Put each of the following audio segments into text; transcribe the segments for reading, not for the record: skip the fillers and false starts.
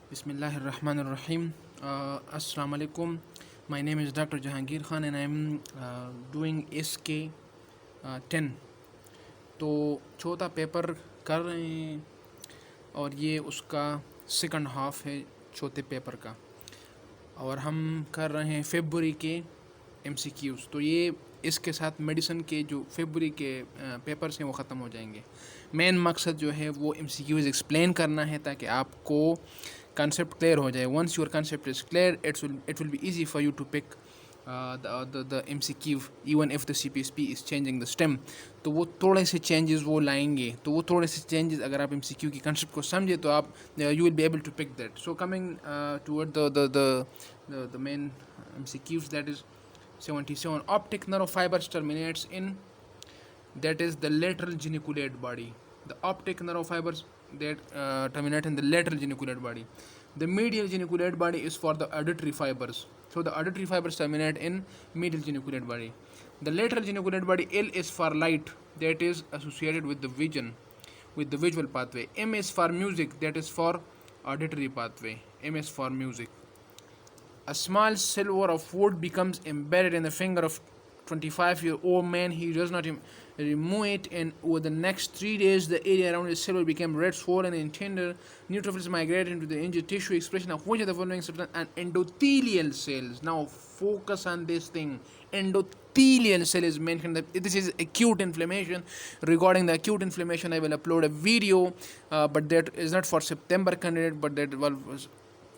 Bismillahirrahmanirrahim. Assalamu alaikum. My name is Dr. Jahangir Khan and I'm doing SK 10. तो चौथा paper कर रहे हैं और ये उसका सेकंड हाफ है चौथे पेपर का, और हम कर रहे हैं फेब्रुअरी के MCQs। तो ये इसके साथ मेडिसिन के जो फेब्रुअरी के पेपर्स हैं वो ख़त्म हो जाएंगे। मेन मकसद जो है वो MCQs एक्सप्लेन करना है ताकि आपको कंसेप्ट क्लियर हो जाए। Once your concept is clear, it will be easy for you to pick the MCQ even if the CPSP is changing the stem। तो वो थोड़े से चेंजेस वो लाएंगे, तो वो थोड़े से चेंजेस अगर आप MCQ की कंसेप्ट को समझे तो आप you will be able to pick that. So coming toward the main MCQs, that is 77. Optic nerve fibers terminates in, that is the lateral geniculate body. The optic nerve fibers that terminate in the lateral geniculate body. The medial geniculate body is for the auditory fibers. So the auditory fibers terminate in medial geniculate body. The lateral geniculate body, L is for light, that is associated with the vision, with the visual pathway. M is for music, that is for auditory pathway. M is for music. A small silver of wood becomes embedded in the finger of 25-year-old man. He does not remove it, and over the next 3 days, the area around the silver became red, swollen, and tender. Neutrophils migrate into the injured tissue, expression of which of the following substance and endothelial cells. Now, focus on this thing. Endothelial cell is mentioned. That this is acute inflammation. Regarding the acute inflammation, I will upload a video, but that is not for September candidate, but that was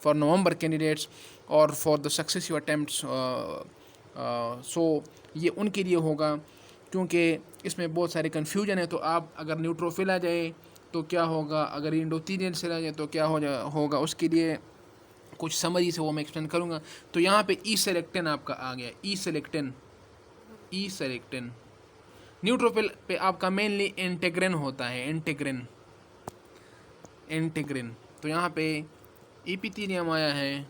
for November candidates और for the successive attempts. सो ये उनके लिए होगा क्योंकि इसमें बहुत सारे confusion है। तो आप अगर न्यूट्रोफिल आ जाए तो क्या होगा, अगर एंडोथेलियल सेल आ जाए तो क्या होगा, उसके लिए कुछ समरी से वो मैं एक्सप्लेन करूँगा। तो यहाँ पे ई सेलेक्टिन आपका आ गया, ई सेलेक्टिन। न्यूट्रोफिल पे आपका मेनली इंटेग्रिन होता है, इंटेग्रिन। तो यहाँ पे एपिथेलियम आया है,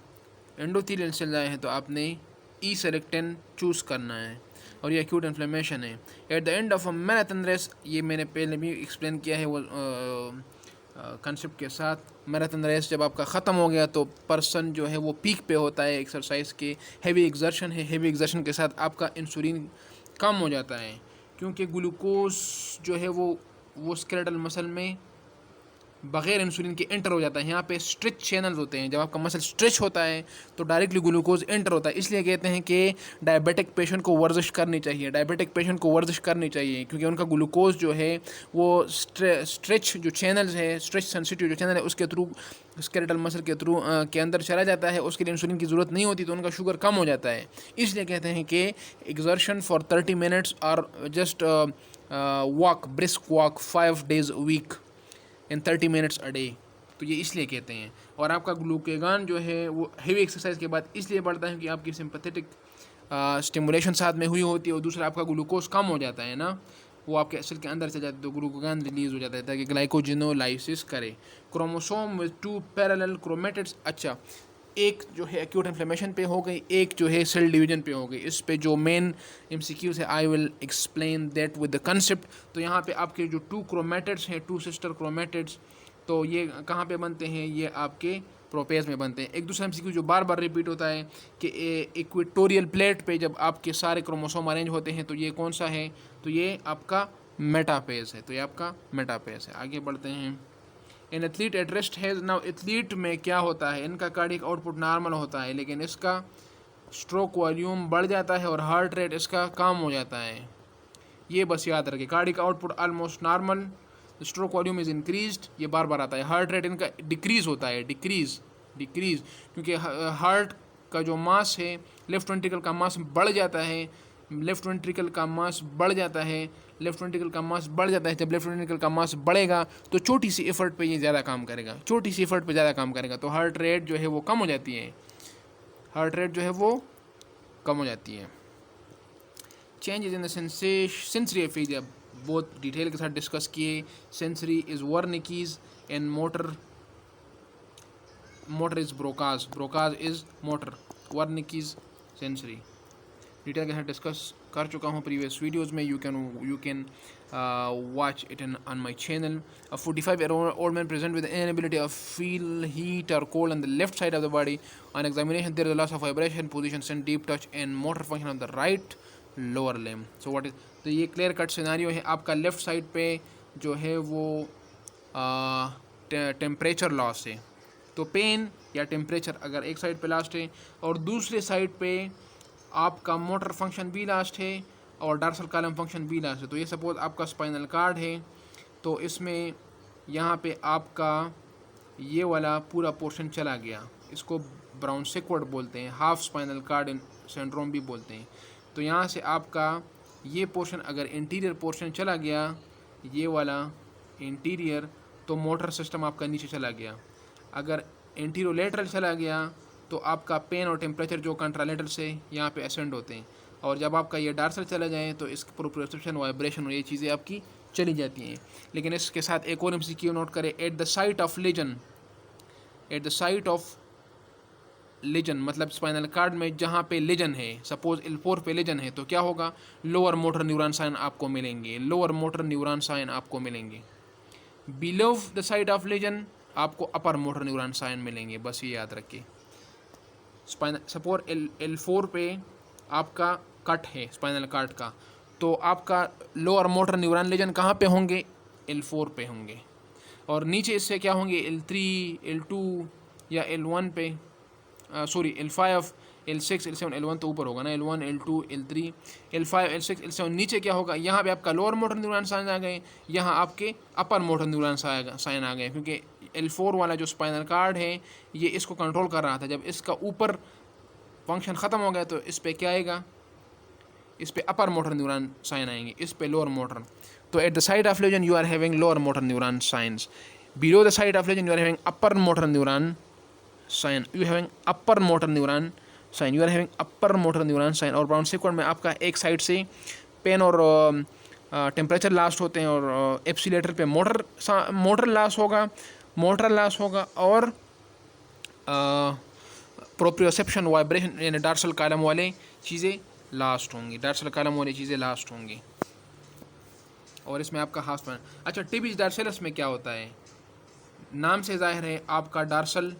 एंडोथेलियल सेल आए हैं, तो आपने ई सेलेक्टिन चूज़ करना है और ये एक्यूट इन्फ्लेमेशन है। At the end of a marathon race, ये मैंने पहले भी एक्सप्लेन किया है वो कंसेप्ट के साथ। मैराथन रेस जब आपका ख़त्म हो गया तो पर्सन जो है वो पीक पे होता है एक्सरसाइज के, हैवी एग्जर्शन है, हैवी एग्जर्शन के साथ आपका इंसुलिन कम हो जाता है क्योंकि ग्लूकोज जो है वो स्केलेटल मसल में बग़ैर इंसुलिन के एंटर हो जाता है। यहाँ पे स्ट्रेच चैनल्स होते हैं, जब आपका मसल स्ट्रेच होता है तो डायरेक्टली ग्लूकोज एंटर होता है। इसलिए कहते हैं कि डायबिटिक पेशेंट को वर्जिश करनी चाहिए, क्योंकि उनका ग्लूकोज जो है वो स्ट्रेच जो चैनल्स है, स्ट्रेच सेंसिटिव जो चैनल है उसके थ्रू, स्केलेटल मसल के थ्रू के अंदर चला जाता है, उसके लिए इंसुलिन की ज़रूरत नहीं होती, तो उनका शुगर कम हो जाता है। इसलिए कहते हैं कि एक्सर्शन फॉर 30 मिनट्स और just brisk walk 5 days a week in 30 minutes a day। तो ये इसलिए कहते हैं। और आपका ग्लूकेगान जो है वो हेवी एक्सरसाइज के बाद इसलिए बढ़ता है कि आपकी सिंपैथेटिक स्टिमुलेशन साथ में हुई होती है, और दूसरा आपका ग्लूकोज कम हो जाता है ना, वो आपके सेल के अंदर से जाता है तो ग्लूकोगान रिलीज हो जाता है ताकि ग्लाइकोजिनोलाइसिस करे। Chromosome with 2 parallel chromatids. अच्छा, एक जो है एक्यूट इन्फ्लेमेशन पे हो गई, एक जो है सेल डिवीजन पे हो गई। इस पे जो मेन MCQs है I will explain that with the concept. तो यहाँ पे आपके जो 2 क्रोमेटिड्स हैं, 2 सिस्टर क्रोमेटिड्स, तो ये कहाँ पे बनते हैं, ये आपके प्रोपेज में बनते हैं। एक दूसरा MCQ जो बार बार रिपीट होता है कि इक्वेटोरियल प्लेट पे जब आपके सारे क्रोमोसोम अरेंज होते हैं तो ये कौन सा है, तो ये आपका मेटापेज है। आगे बढ़ते हैं। In athlete at rest has, now athlete में क्या होता है, इनका कार्डियक आउटपुट नॉर्मल होता है लेकिन इसका स्ट्रोक वॉल्यूम बढ़ जाता है और हार्ट रेट इसका कम हो जाता है। ये बस याद रखें, cardiac output almost normal, stroke volume is increased, ये बार बार आता है। हार्ट रेट इनका डिक्रीज होता है, डिक्रीज क्योंकि हार्ट का जो मास है, लेफ्ट वेंट्रिकल का मास बढ़ जाता है, जब लेफ्ट वेंट्रिकल का मास बढ़ जाता बढ़ेगा तो छोटी सी एफर्ट पे ये ज़्यादा काम करेगा, तो हार्ट रेट जो है वो कम हो जाती है। Changes in the sensory aphasia बहुत डिटेल के साथ डिस्कस किए। Sensory is Wernicke's and motor is Broca's is motor, Wernicke's sensory. Detail के साथ डिस्कस कर चुका हूँ प्रीवियस वीडियोज़ में. You can watch it on my channel. A 45-year-old man present with inability of feel heat or cold on the left side of the body. On examination, there is a loss of vibration, position, sense, deep touch, and motor function of the right lower limb. So what is? तो ये clear cut scenario है. आपका left side पे जो है वो temperature loss है. तो पेन या टेम्परेचर अगर एक साइड पे लास्ट है और दूसरे साइड पे आपका मोटर फंक्शन भी लास्ट है और डार्सल कॉलम फंक्शन भी लास्ट है. तो ये सपोज आपका स्पाइनल कार्ड है, तो इसमें यहाँ पे आपका ये वाला पूरा पोर्शन चला गया. इसको ब्राउन सिक्वर्ड बोलते हैं, हाफ स्पाइनल कार्ड सिंड्रोम भी बोलते हैं. तो यहाँ से आपका ये पोर्शन अगर इंटीरियर पोर्शन चला गया, ये वाला इंटीरियर, तो मोटर सिस्टम आपका नीचे चला गया. अगर एंटीरोलेटरल चला गया तो आपका पेन और टेम्परेचर जो कंट्रालेटरल से यहाँ पे असेंड होते हैं. और जब आपका ये डार्सल चला जाए तो इसके प्रोप्रियोसेप्शन, वाइब्रेशन और ये चीज़ें आपकी चली जाती हैं. लेकिन इसके साथ एक और MCQ नोट करें. At the site of lesion मतलब स्पाइनल कार्ड में जहाँ पे लेजन है, सपोज L4 पे लेजन है, तो क्या होगा? लोअर मोटर न्यूरॉन साइन आपको मिलेंगे. Below the site of lesion आपको अपर मोटर न्यूरॉन साइन मिलेंगे. बस ये याद रखिए. सपोज L4 पे आपका कट है स्पाइनल कार्ड का, तो आपका लोअर मोटर न्यूरॉन लेजन कहाँ पे होंगे? L4 पे होंगे. और नीचे इससे क्या होंगे? L3, L2 या L1 पे, sorry L5, L6, L7, L1 तो ऊपर होगा ना, L1, L2, L3, L5, L6, L7. नीचे क्या होगा? यहाँ पे आपका लोअर मोटर न्यूरॉन साइन आ गए, यहाँ आपके अपर मोटर न्यूरॉन साइन आ गए. क्योंकि L4 वाला जो स्पाइनल कार्ड है ये इसको कंट्रोल कर रहा था. जब इसका ऊपर फंक्शन ख़त्म हो गया तो इस पे क्या आएगा? इस पे अपर मोटर न्यूरॉन साइन आएंगे, इस पे लोअर मोटर. तो at the side of lesion you are having lower motor neuron signs. Below the side of lesion you are having upper motor neuron sign. और ब्राउन सिक्वर्ड में आपका एक side से pen और टेम्परेचर लास्ट होते हैं और एप्सिलेटर पे मोटर लास होगा और प्रोप्रियोसेप्शन, वाइब्रेशन यानी डार्सल कॉलम वाले चीज़ें लास्ट होंगी. और इसमें आपका हाफ स्पाइन. अच्छा, टिबिस डार्सेलस में क्या होता है? नाम से जाहिर है आपका डार्सल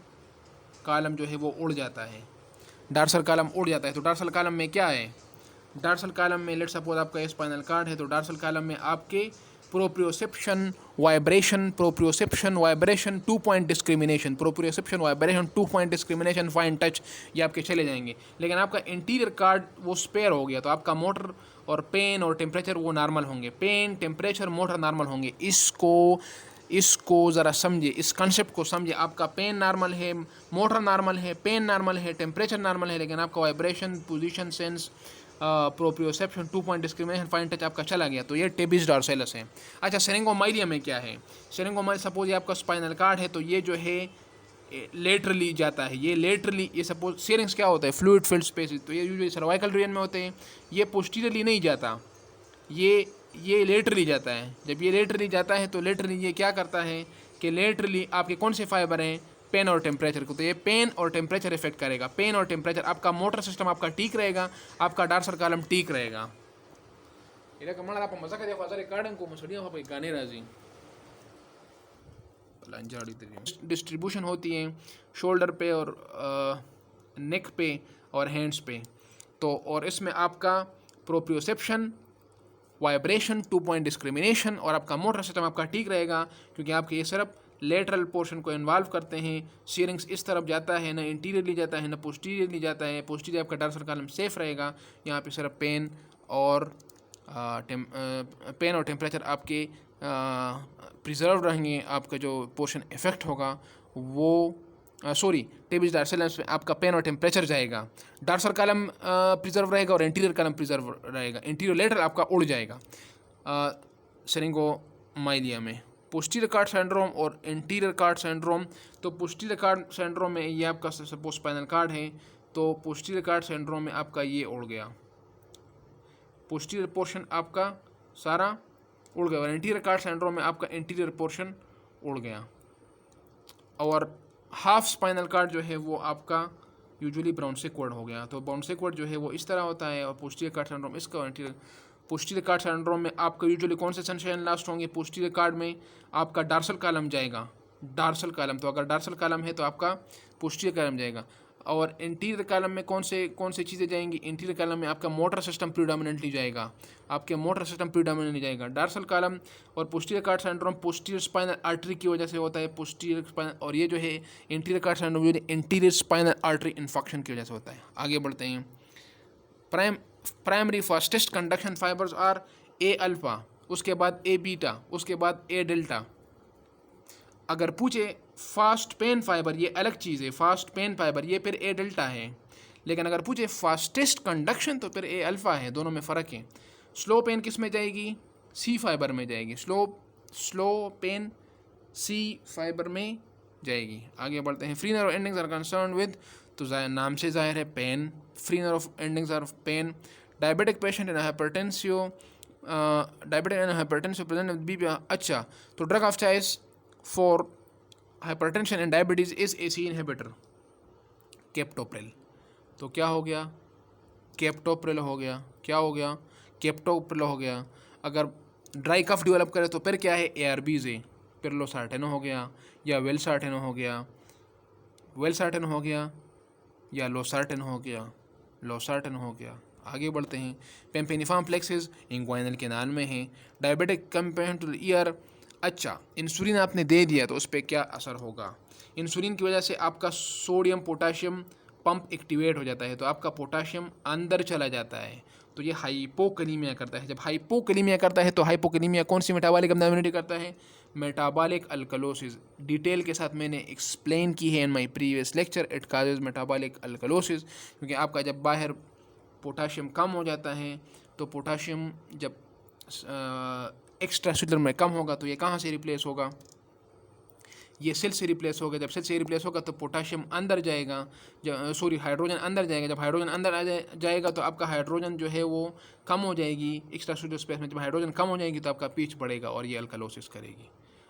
कॉलम जो है वो उड़ जाता है. तो डार्सल कॉलम में क्या है? डार्सल कॉलम में लेट्स सपोज आपका स्पाइनल कार्ड है, तो डार्सल कॉलम में आपके proprioception, vibration, 2 point discrimination, fine touch, ये आपके चले जाएंगे. लेकिन आपका इंटीरियर कार्ड वो स्पेयर हो गया, तो आपका मोटर और पेन और टेम्परेचर वो नॉर्मल होंगे. पेन, टेम्परेचर, मोटर नॉर्मल होंगे. इसको ज़रा समझिए, इस कंसेप्ट को समझिए. आपका पेन नॉर्मल है, मोटर नॉर्मल है, पेन नॉर्मल है, टेम्परेचर नॉर्मल है, लेकिन आपका vibration, position, sense, proprioception, 2 point discrimination, fine touch आपका चला गया. तो ये टिबिस डॉर्सेलस है. अच्छा, सिरिंगोमाइलिया में क्या है? सिरिंगोमाइलिया सपोज ये आपका स्पाइनल कार्ड है, तो ये जो है लेटरली जाता है. ये सपोज सिरिंग्स क्या होता है? Fluid filled space. तो ये यूजुअली सर्वाइकल रीजन में होते हैं. ये पोस्टीरियरली नहीं जाता, ये लेटरली जाता है. जब ये लेटरली जाता है तो लेटरली ये क्या करता है कि लेटरली आपके कौन से फाइबर हैं? पेन और टेम्परेचर को. तो ये पेन और टेम्परेचर इफेक्ट करेगा. पेन और टेम्परेचर, आपका मोटर सिस्टम आपका ठीक रहेगा, आपका डार्सल कॉलम ठीक रहेगा. डिस्ट्रीब्यूशन होती है शोल्डर पे और नेक पे और हैंड्स पे. तो और इसमें आपका प्रोप्रियोसेप्शन, वाइब्रेशन, 2 पॉइंट डिस्क्रिमिनेशन और आपका मोटर सिस्टम आपका ठीक रहेगा, क्योंकि आपके ये सिर्फ लेटरल पोर्शन को इन्वॉल्व करते हैं. सीरिंग्स इस तरफ जाता है, ना इंटीरियरली जाता है, ना पोस्टीरियरली जाता है. पोस्टीरियर आपका डार्सल कॉलम सेफ रहेगा. यहाँ पे सिर्फ पेन और टेम्परेचर आपके प्रिजर्व रहेंगे. आपका जो पोर्शन इफेक्ट होगा वो टिबिस डार्सेलस में आपका पेन और टेम्परेचर जाएगा. डार्सल कॉलम प्रिजर्व रहेगा और इंटीरियर कॉलम प्रिजर्व रहेगा. इंटीरियर लेटर आपका उड़ जाएगा. सिरिंगोमाइलिया में पोस्टीरियर कार्ड सिंड्रोम और इंटीरियर कार्ड सिंड्रोम. तो पोस्टीरियर कार्ड सिंड्रोम में ये आपका सपोज स्पाइनल कार्ड है, तो पोस्टीरियर कार्ड सिंड्रोम में आपका ये उड़ गया, पोस्टीरियर पोर्शन आपका सारा उड़ गया. और इंटीरियर कार्ड सिंड्रोम में आपका इंटीरियर पोर्शन उड़ गया. और हाफ स्पाइनल कार्ड जो है वो आपका यूजुअली ब्राउन-सिक-वर्ड हो गया। तो ब्राउन-सिक-वर्ड जो है वो इस तरह होता है और पोस्टीरियर कार्ड सिंड्रोम इसका। एंटीरियर पोस्टीरियर कार्ड सिंड्रोम में आपका यूजुअली कौन से सेंसेशन लास्ट होंगे? पोस्टीरियर कार्ड में आपका डार्सल कॉलम जाएगा, डार्सल कॉलम। तो अगर डार्सल कॉलम है तो आपका पोस्टीरियर कॉलम जाएगा। और इंटीरियर कॉलम में कौन से चीज़ें जाएंगी? इंटीरियर कॉलम में आपका मोटर सिस्टम प्रीडोमिनेंटली जाएगा, आपके मोटर सिस्टम प्रीडोमिनेंटली जाएगा। डार्सल कॉलम और posterior card syndrome posterior spinal artery की वजह से होता है, पोस्टीरियर स्पाइनल। और ये जो है इंटीरियर कार्ड सिंड्रोम जो इंटीरियर स्पाइनल आर्टरी इन्फेक्शन की वजह से होता है। आगे बढ़ते हैं। Primary fastest conduction fibers are A alpha, उसके बाद ए बीटा, उसके बाद ए डेल्टा। अगर पूछे फास्ट पेन फाइबर, ये अलग चीज़ है, फास्ट पेन फाइबर ये फिर ए डेल्टा है। लेकिन अगर पूछे फास्टेस्ट कंडक्शन तो फिर ए अल्फ़ा है, दोनों में फ़र्क है। स्लो पेन किस में जाएगी? सी फाइबर में जाएगी। स्लो पेन सी फाइबर में जाएगी। आगे बढ़ते हैं। Free nerve endings are concern with, तो नाम से जाहिर है pain. Free nerve endings are pain. Diabetic patient and hypertensive, diabetic and hypertensive present with BP. अच्छा, तो drug of choice for hypertension and diabetes is ACE inhibitor, captopril. तो क्या हो गया? कैप्टोप्रिल हो गया। क्या हो गया? कैप्टोप्रिल हो गया। अगर ड्राई कफ डेवलप करे तो फिर क्या है? ARBs है, पिर्लोसार्टेन हो गया या वेलसार्टेन हो गया, वेलसार्टेन हो गया या लोसार्टेन हो गया, लोसार्टेन हो गया। आगे बढ़ते हैं। पेम्पेनिफॉर्म प्लेक्सेस इंग्वाइनल कैनाल में है। Diabetic compared to year. अच्छा, इंसुलिन आपने दे दिया तो उस पर क्या असर होगा? इंसुलिन की वजह से आपका सोडियम पोटाशियम पंप एक्टिवेट हो जाता है, तो आपका पोटाशियम अंदर चला जाता है, तो ये हाइपोकलीमिया करता है। जब हाइपोकलीमिया करता है तो हाइपोकलीमिया कौन सी मेटाबॉलिक एब्नॉर्मलिटी करता है? Metabolic alkalosis. डिटेल के साथ मैंने एक्सप्लेन की है इन my previous lecture. It causes metabolic alkalosis, क्योंकि आपका जब बाहर पोटाशियम कम हो जाता है तो पोटाशियम जब एक्स्ट्रा सेलुलर में कम होगा तो ये कहाँ से रिप्लेस होगा? ये सेल से रिप्लेस होगा। जब सेल से रिप्लेस होगा तो पोटाशियम अंदर जाएगा, हाइड्रोजन अंदर जाएगा। जब हाइड्रोजन अंदर आ जाएगा तो आपका हाइड्रोजन जो है वो कम हो जाएगी एक्स्ट्रा सेलुलर स्पेस में। जब हाइड्रोजन कम हो जाएगी तो आपका पीच बढ़ेगा और ये अल्कलोसिस करेगी,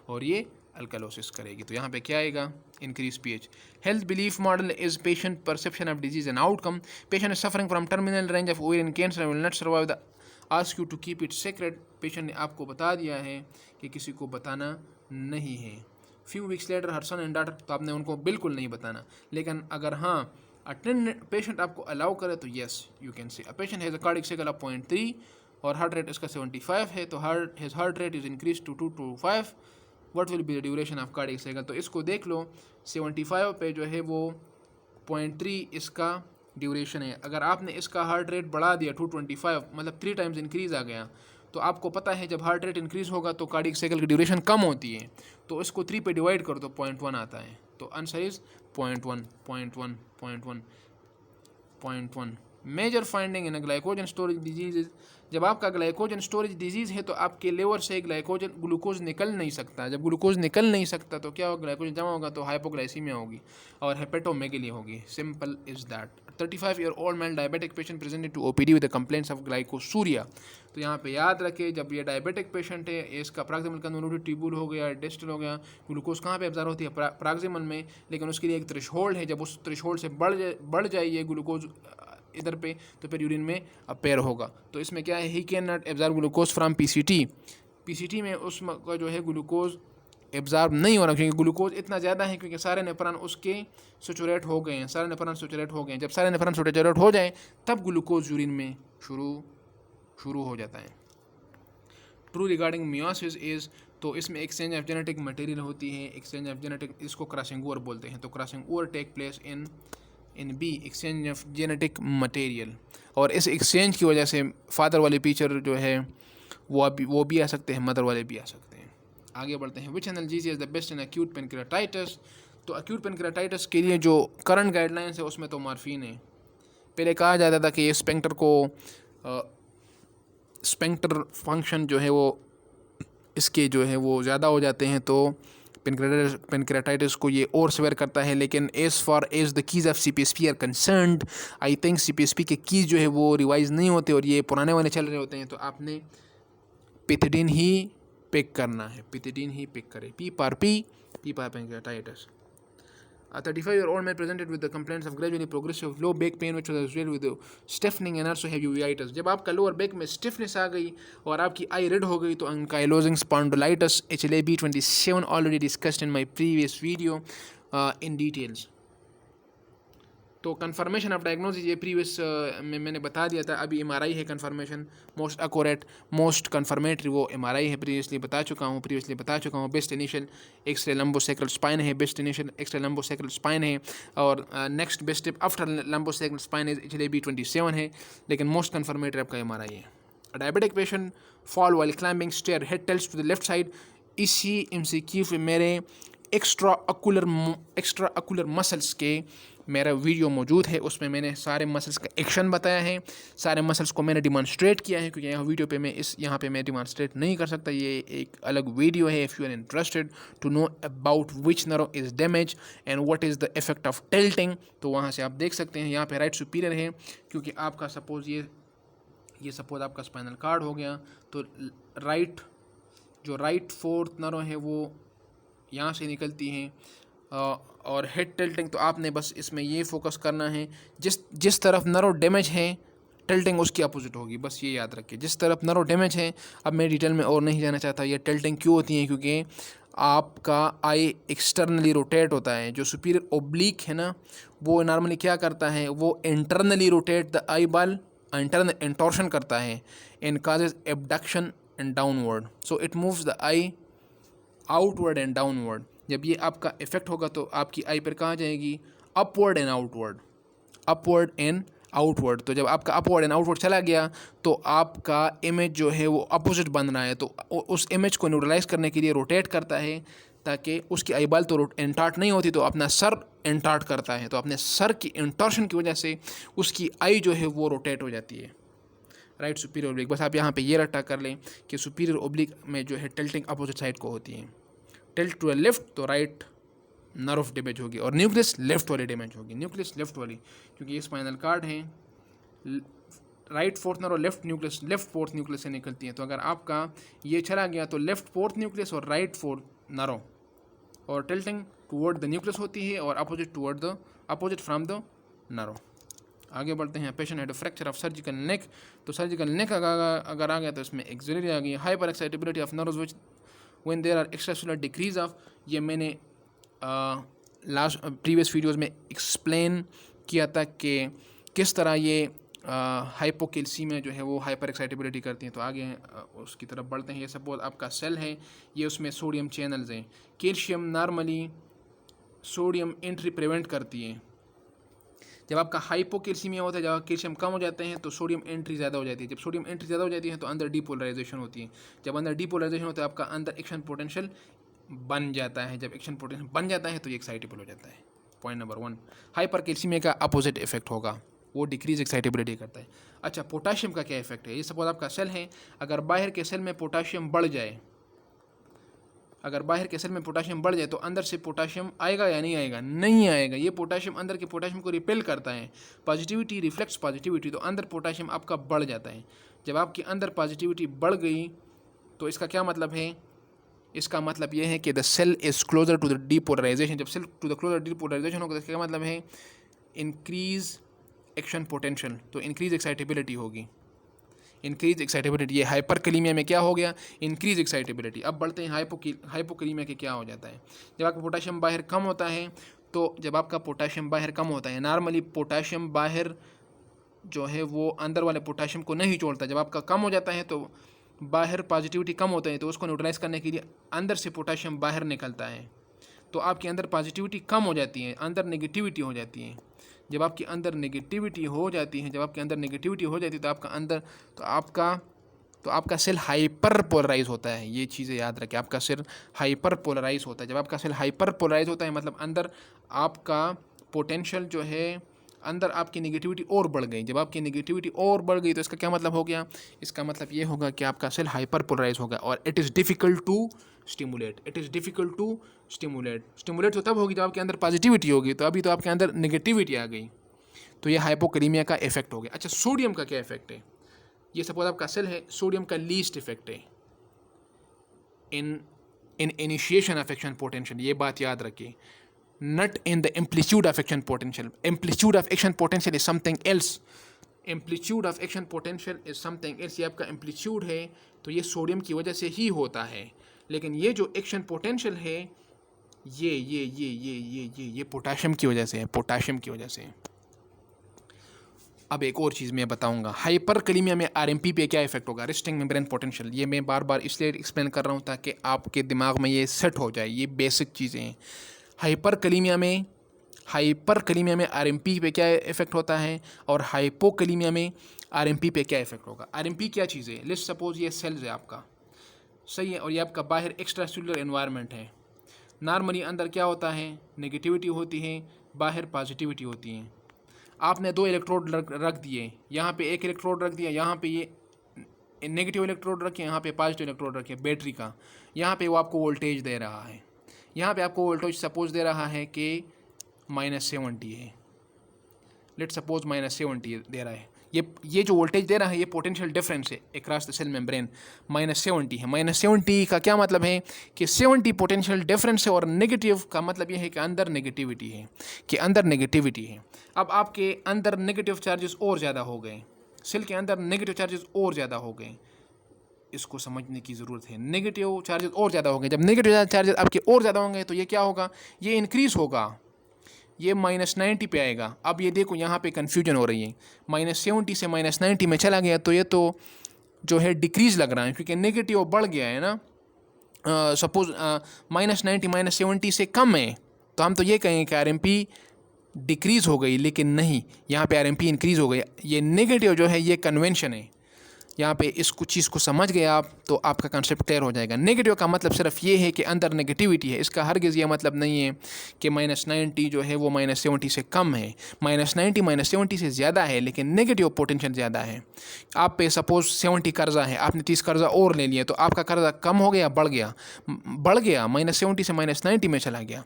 और ये अल्कलोसिस करेगी। तो यहाँ पे क्या आएगा? Increase pH. Health belief model is patient perception of disease and outcome. Patient is suffering from terminal range of ovarian cancer will not survive the ask you to keep it secret. Patient ने आपको बता दिया है कि किसी को बताना नहीं है। Few weeks later her son and daughter, तो आपने उनको बिल्कुल नहीं बताना। लेकिन अगर हाँ अटेंड पेशेंट आपको अलाउ करे तो yes you can say. A patient has a cardiac cycle of 0.3 और हार्ट रेट इसका 75 है, तो heart rate is increase to 2 to 5। What will be the duration of cardiac cycle? तो इसको देख लो, 75 पे जो है वो 0.3 इसका ड्यूरेशन है। अगर आपने इसका हार्ट रेट बढ़ा दिया 225, मतलब 3 टाइम्स इंक्रीज़ आ गया, तो आपको पता है जब हार्ट रेट इंक्रीज़ होगा तो कार्डियक साइकिल की ड्यूरेशन कम होती है, तो इसको 3 पे डिवाइड करो तो 0.1 आता है। तो answer is 0.1। Major finding in glycogen storage disease. जब आपका ग्लाइकोजन स्टोरेज डिजीज़ है तो आपके लिवर से ग्लूकोज निकल नहीं सकता। जब ग्लूकोज निकल नहीं सकता तो क्या होगा? ग्लाइकोजन जमा होगा तो हाइपोग्लाइसीमिया होगी और हेपेटोमेगेली होगी। Simple is that. 35-year-old male diabetic patient presented to OPD with the complaints of glycosuria। तो यहाँ पे याद रखें, जब ये डायबिटिक पेशेंट है, इसका प्रॉक्सिमल कन्वोल्यूटिव ट्यूब्यूल हो गया, डिस्टल हो गया, ग्लूकोज कहाँ पे एब्जॉर्ब होती है? प्रॉक्सिमल में। लेकिन उसके लिए एक थ्रेशोल्ड है, जब उस थ्रेशोल्ड से बढ़ जाए ये ग्लूकोज इधर पे, तो फिर यूरिन में अपेयर होगा। तो इसमें क्या है? He can not absorb glucose from PCT में उसका जो है ग्लूकोज एब्जॉर्ब नहीं हो रहा, क्योंकि ग्लूकोज इतना ज़्यादा है, क्योंकि सारे नेफ्रॉन उसके सैचुरेट हो गए हैं। सारे नेफ्रॉन सैचुरेट हो गए हैं। जब सारे नेफ्रॉन सैचुरेट हो जाए तब ग्लूकोज यूरिन में शुरू हो जाता है। ट्रू रिगार्डिंग मियोसिस इज, तो इसमें एक्सचेंज ऑफ जेनेटिक मटेरियल होती है। एक्सचेंज ऑफ जेनेटिक, इसको क्रॉसिंग ओवर बोलते हैं। तो crossing over take place in B, exchange of genetic material. और इस एक्सचेंज की वजह से फादर वाले फीचर जो है वो भी आ सकते हैं, मदर वाले भी आ सकते हैं। आगे बढ़ते हैं। Which analgesia is the best in acute pancreatitis. तो एक्यूट पेनक्रेटाइटिस के लिए जो करंट गाइडलाइंस है उसमें तो मॉर्फिन है। पहले कहा जाता था कि ये स्पेंक्टर फंक्शन जो है वो इसके जो है वो ज़्यादा हो जाते हैं, तो पेनक्रेटाइटिस को ये और सवेयर करता है। लेकिन as far as the keys of CPSP are concerned, I think CPSP के कीज़ जो है वो रिवाइज नहीं होते और ये पुराने वाले चल रहे होते हैं। तो आपने पिथिडीन ही पिक करना है, पिथिडीन ही पिक करें। P for pancreatitis. A 35-year-old man presented with the complaints of gradually progressive low back pain which was associated with the stiffening and also heavy uveitis. जब आपका लोअर बैक में स्टिफनेस आ गई और आपकी I read हो गई तो ankylosing spondylitis HLA-B27 already discussed in my previous video in details. तो कन्फर्मेशन ऑफ डायग्नोसिस ये प्रीवियस में मैंने बता दिया था. अभी एमआरआई है confirmation, most accurate most confirmatory वो एमआरआई है. प्रीवियसली बता चुका हूँ. Best initial X ray lumbosacral spine है, best initial X ray lumbosacral spine है. और next best step after lumbosacral spine is HLA-B27 है, लेकिन मोस्ट कन्फर्मेटरी आपका एमआरआई है. Diabetic patient fall while climbing stair, head tilts to the left side. इसी MCQ पे मेरे एक्स्ट्रा अकुलर मसल्स के मेरा वीडियो मौजूद है, उसमें मैंने सारे मसल्स का एक्शन बताया है, सारे मसल्स को मैंने डिमॉन्स्ट्रेट किया है, क्योंकि यहाँ वीडियो पे मैं यहाँ पे मैं डिमॉन्स्ट्रेट नहीं कर सकता. ये एक अलग वीडियो है. If you are interested to know about which nerve is damage and what is the effect of tilting, तो वहाँ से आप देख सकते हैं. यहाँ पे राइट सुपीरियर है, क्योंकि आपका सपोज ये सपोज आपका स्पाइनल कार्ड हो गया, तो राइट फोर्थ नर्व है वो यहाँ से निकलती हैं. और हेड टिल्टिंग तो आपने बस इसमें ये फोकस करना है, जिस तरफ नर्व डैमेज है टिल्टिंग उसकी अपोजिट होगी. बस ये याद रखिए, जिस तरफ नर्व डैमेज है. अब मैं डिटेल में और नहीं जाना चाहता. ये टिल्टिंग क्यों होती है, क्योंकि आपका आई एक्सटर्नली रोटेट होता है. जो सुपीरियर ओब्लिक है ना, वो नॉर्मली क्या करता है, वो internally rotate the eyeball, internal intorsion करता है and causes abduction and downward. So it moves the eye outward and downward. जब ये आपका इफेक्ट होगा तो आपकी आई पर कहाँ जाएगी, अपवर्ड एंड आउटवर्ड. तो जब आपका अपवर्ड एंड आउटवर्ड चला गया तो आपका इमेज जो है वो अपोजिट बन रहा है. तो उस इमेज को न्यूट्रलाइज करने के लिए रोटेट करता है, ताकि उसकी आई बाल तो इंटार्ट नहीं होती, तो अपना सर इंटार्ट करता है. तो अपने सर की इंटॉर्शन की वजह से उसकी आई जो है वो रोटेट हो जाती है. Right superior oblique. बस आप यहाँ पे ये रट्टा कर लें कि सुपीरियर ओब्लिक में जो है टिल्टिंग अपोजिट साइड को होती है. टिल्ट टू लेफ्ट तो राइट नर्व डैमेज होगी, और न्यूक्लियस लेफ्ट वाली डैमेज होगी. न्यूक्लियस लेफ्ट वाली, क्योंकि ये स्पाइनल कार्ड है. Right fourth nerve left nucleus, left fourth nucleus से निकलती है. तो अगर आपका ये चला गया तो लेफ्ट फोर्थ न्यूक्लियस और राइट फोर्थ नर्व, और टिल्टिंग टुवर्ड द न्यूक्लियस होती है और अपोजिट फ्रॉम द नर्व. आगे बढ़ते हैं. Patient had fracture of surgical neck. तो सर्जिकल नेक अगर आ गया तो इसमें एक्सिलरी आ गई. Hyperexcitability of nerves which when there are extracellular decrease of. ये मैंने लास्ट प्रीवियस वीडियोस में एक्सप्लेन किया था कि किस तरह ये हाइपोकैल्सीमिया जो है वो हाइपर एक्साइटेबिलिटी करती हैं. तो आगे उसकी तरफ बढ़ते हैं. ये सपोज आपका सेल है, ये उसमें सोडियम चैनल्स हैं. Calcium normally sodium entry prevent करती है. जब आपका हाइपोकैल्सीमिया होता है, जब कैल्शियम कम हो जाते हैं तो सोडियम एंट्री ज़्यादा हो जाती है. जब सोडियम एंट्री ज़्यादा हो जाती है तो अंदर डीपोलराइजेशन होती है. जब अंदर डीपोलराइजेशन होता है आपका अंदर एक्शन पोटेंशियल बन जाता है. जब एक्शन पोटेंशियल बन जाता है तो ये एक्साइटेबल हो जाता है. Point number 1. हाइपर कैल्सीमिया का अपोजिट इफेक्ट होगा, वो डिक्रीज एक्साइटेबिलिटी करता है. अच्छा, पोटाशियम का क्या इफेक्ट है. ये सपोज आपका सेल है, अगर बाहर के सेल में पोटाशियम बढ़ जाए, तो अंदर से पोटाशियम आएगा या नहीं आएगा? नहीं आएगा. ये पोटाशियम अंदर के पोटाशियम को रिपेल करता है. पॉजिटिविटी रिफ्लेक्ट्स पॉजिटिविटी, तो अंदर पोटाशियम आपका बढ़ जाता है. जब आपके अंदर पॉजिटिविटी बढ़ गई तो इसका क्या मतलब है? इसका मतलब ये है कि the cell is closer to the depolarisation. जब cell to the closer depolarisation होगा तो इसका क्या मतलब है? इंक्रीज एक्शन पोटेंशियल, तो इंक्रीज एक्साइटेबिलिटी होगी. इंक्रीज एक्साइटेबिलिटी, ये हाइपरकैलीमिया में क्या हो गया? Increase excitability. अब बढ़ते हैं हाइपोकैलीमिया के क्या हो जाता है. जब आपका पोटाशियम बाहर कम होता है, तो जब आपका पोटाशियम बाहर कम होता है, नॉर्मली पोटाशियम बाहर जो है वो अंदर वाले पोटाशियम को नहीं छोड़ता. जब आपका कम हो जाता है तो बाहर पॉजिटिविटी कम होता है, तो उसको न्यूट्रलाइज करने के लिए अंदर से पोटाशियम बाहर निकलता है. तो आपके अंदर पॉजिटिविटी कम हो जाती है, अंदर नेगेटिविटी हो जाती है. जब आपके अंदर नेगेटिविटी हो जाती है, तो आपका सेल हाइपर पोलराइज होता है. ये चीज़ें याद रखें, आपका सेल हाइपर पोलराइज होता है. जब आपका सेल हाइपर पोलराइज होता है मतलब अंदर आपका पोटेंशियल जो है, अंदर आपकी नेगेटिविटी और बढ़ गई. जब आपकी नेगेटिविटी और बढ़ गई तो इसका क्या मतलब हो गया? इसका मतलब ये होगा कि आपका सेल हाइपर पोलराइज होगा और it is difficult to stimulate. Stimulate तो तब होगी जब आपके अंदर पॉजिटिविटी होगी. तो अभी तो आपके अंदर नेगेटिविटी आ गई, तो ये हाइपोकैलीमिया का इफेक्ट हो गया. अच्छा, सोडियम का क्या इफेक्ट है? ये सपोज आपका सेल है, सोडियम का लीस्ट इफेक्ट है इन इनिशिएशन ऑफ एक्शन पोटेंशियल. ये बात याद रखिए. not in the amplitude of action potential. Amplitude of action potential is something else. Amplitude of action potential is something else. ये आपका एम्पलीट्यूड है तो ये सोडियम की वजह से ही होता है, लेकिन ये जो एक्शन पोटेंशियल है ये पोटाशियम की वजह से है, पोटाशियम की वजह से. अब एक और चीज़ मैं बताऊंगा, हाइपरकलीमिया में आरएमपी पे क्या इफेक्ट होगा, रेस्टिंग मेम्ब्रेन पोटेंशियल. ये मैं बार बार इसलिए एक्सप्लेन कर रहा हूँ ताकि आपके दिमाग में ये सेट हो जाए. ये बेसिक चीज़ें हैं. हाइपरकलीमिया में आरएमपी पे क्या इफेक्ट होता है और हाइपोकलीमिया में आरएमपी पे क्या इफेक्ट होगा. आरएमपी क्या चीज़ है, लेट्स सपोज ये सेल्स है आपका, सही है, और ये आपका बाहर एक्स्ट्रा सेलुलर एनवायरनमेंट है. नॉर्मली अंदर क्या होता है, नेगेटिविटी होती है, बाहर पॉजिटिविटी होती है. आपने 2 इलेक्ट्रोड रख दिए, यहाँ पे एक इलेक्ट्रोड रख दिया, यहाँ पे ये नेगेटिव इलेक्ट्रोड रखे, यहाँ पे पॉजिटिव इलेक्ट्रोड रखे बैटरी का. यहाँ पे वो आपको वोल्टेज दे रहा है, यहाँ पे आपको वोल्टेज सपोज दे रहा है कि -70 है. लेट सपोज -70 दे रहा है. ये जो वोल्टेज दे रहा है ये पोटेंशियल डिफरेंस है अक्रॉस द सेल मेम्ब्रेन, -70 है. -70 का क्या मतलब है कि 70 पोटेंशियल डिफरेंस है, और नेगेटिव का मतलब ये है कि अंदर नेगेटिविटी है, अब आपके अंदर नेगेटिव चार्जेस और ज़्यादा हो गए, सेल के अंदर नेगेटिव चार्जेस और ज़्यादा हो गए. इसको समझने की ज़रूरत है. नेगेटिव चार्जेस और ज़्यादा हो गए. जब नेगेटिव चार्जेस आपके और ज़्यादा होंगे तो ये क्या होगा, ये इंक्रीज़ होगा, ये -90 पे आएगा. अब ये देखो यहाँ पे कन्फ्यूजन हो रही है, -70 से -90 में चला गया तो ये तो जो है डिक्रीज़ लग रहा है, क्योंकि नेगेटिव बढ़ गया है ना. सपोज -90 -70 से कम है तो हम तो ये कहेंगे कि आरएमपी डिक्रीज़ हो गई, लेकिन नहीं, यहाँ पे आरएमपी इंक्रीज़ हो गई. ये नेगेटिव जो है ये कन्वेंशन है. यहाँ पे इस कुछ चीज़ को समझ गए आप तो आपका कंसेप्ट क्लियर हो जाएगा. नेगेटिव का मतलब सिर्फ ये है कि अंदर नेगेटिविटी है. इसका हरगिज़ ये मतलब नहीं है कि -90 जो है वो -70 से कम है. -90 -70 से ज़्यादा है, लेकिन नेगेटिव पोटेंशियल ज़्यादा है. आप पे सपोज 70 कर्जा है, आपने 30 कर्जा और ले लिया, तो आपका कर्जा कम हो गया, बढ़ गया, -70 से -90 में चला गया.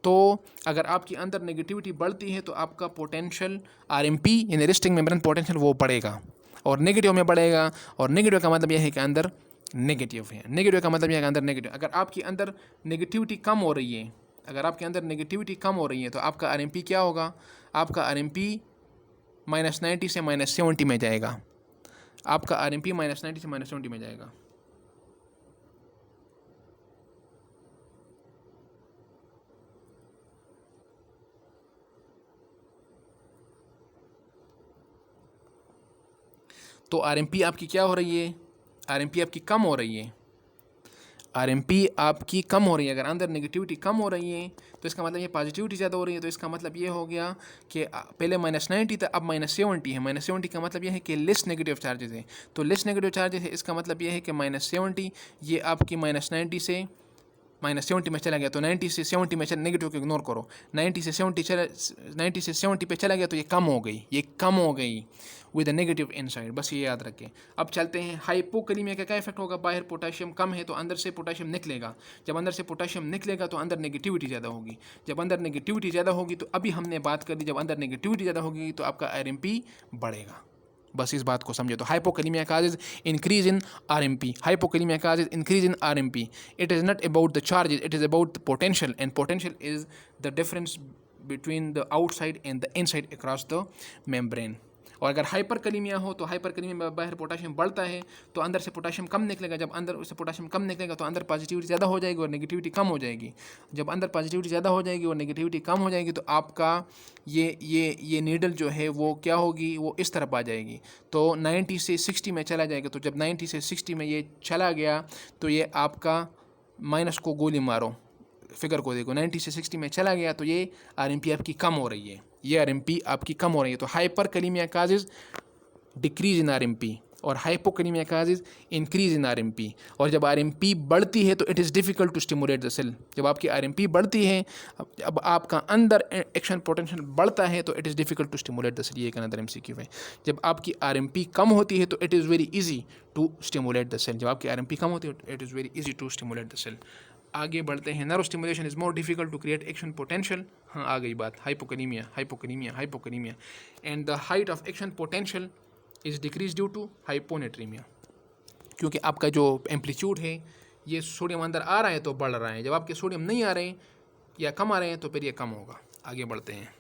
तो अगर आपकी अंदर नेगेटिविटी बढ़ती है तो आपका पोटेंशियल आरएमपी यानी रेस्टिंग मेम्ब्रेन पोटेंशियल वो बढ़ेगा और नेगेटिव में बढ़ेगा. और नेगेटिव का मतलब यह है कि अंदर नेगेटिव है. नेगेटिव का मतलब यह है कि अंदर नेगेटिव. अगर आपकी अंदर नेगेटिविटी कम हो रही है, तो आपका आरएमपी क्या होगा, आपका आरएमपी -90 से -70 में जाएगा. आपका आरएमपी -90 से -70 में जाएगा. तो आरएमपी आपकी क्या हो रही है, आरएमपी आपकी कम हो रही है. अगर अंदर नेगेटिविटी कम हो रही है तो इसका मतलब ये पॉजिटिविटी ज़्यादा हो रही है. तो इसका मतलब ये हो गया कि पहले -90 था, अब -70 है. -70 का मतलब ये है कि लेस नेगेटिव चार्जेस है. तो लेस नेगेटिव चार्जेस है, इसका मतलब ये है कि -70 ये आपकी -90 से -70 में चला गया. तो 90 से 70 में नेगेटिव को इग्नोर करो, 90 से 70 पे चला गया तो ये कम हो गई विद अ नेगेटिव इनसाइड. बस ये याद रखें. अब चलते हैं हाइपोकलीमिया का क्या इफेक्ट होगा. बाहर पोटेशियम कम है तो अंदर से पोटेशियम निकलेगा. जब अंदर से पोटेशियम निकलेगा तो अंदर नेगेटिविटी ज़्यादा होगी. जब अंदर नेगेटिविटी ज़्यादा होगी तो अभी हमने बात कर दी, जब अंदर नेगेटिविटी ज़्यादा होगी तो आपका आरएमपी बढ़ेगा. बस इस बात को समझो. तो hypokalaemia causes increase in RMP. Hypokalaemia causes increase in RMP. It is not about the charges, it is about the potential, and potential is the difference between the outside and the inside across the membrane. और अगर हाइपरकलीमिया हो तो हाइपरकलीमिया में बाहर potassium बढ़ता है तो अंदर से पोटेशियम कम निकलेगा. जब अंदर से पोटेशियम कम निकलेगा तो अंदर पॉजिटिविटी ज़्यादा हो जाएगी और नेगेटिविटी कम हो जाएगी. जब अंदर पॉजिटिविटी ज़्यादा हो जाएगी और नेगेटिविटी कम हो जाएगी तो आपका ये नीडल जो है वो क्या होगी, वो इस तरफ आ जाएगी. तो 90 से 60 में चला जाएगा. तो जब 90 से 60 में ये चला गया तो ये आपका माइनस को गोली मारो, फिगर को देखो, 90 से 60 में चला गया तो ये आरएमपी आपकी कम हो रही है, तो hyperkalemia causes decrease in RMP और hypokalemia causes increase in RMP. और जब आरएमपी बढ़ती है तो it is difficult to stimulate the cell. जब आपकी आरएमपी बढ़ती है, अब आपका अंदर एक्शन पोटेंशियल बढ़ता है तो it is difficult to stimulate the cell. ये एक अनदर एमसीक्यू है. जब आपकी आरएमपी कम होती है तो it is very easy to stimulate the cell. जब आपकी आरएमपी कम होती है it is very easy to stimulate the cell. आगे बढ़ते हैं. Nerve stimulation is more difficult to create action potential. हाँ, आ गई बात. Hypokalaemia and the height of action potential is decrease due to hyponatraemia. क्योंकि आपका जो एम्पलीट्यूड है ये सोडियम अंदर आ रहा है तो बढ़ रहा है. जब आपके सोडियम नहीं आ रहे या कम आ रहे हैं तो फिर ये कम होगा। आगे बढ़ते हैं।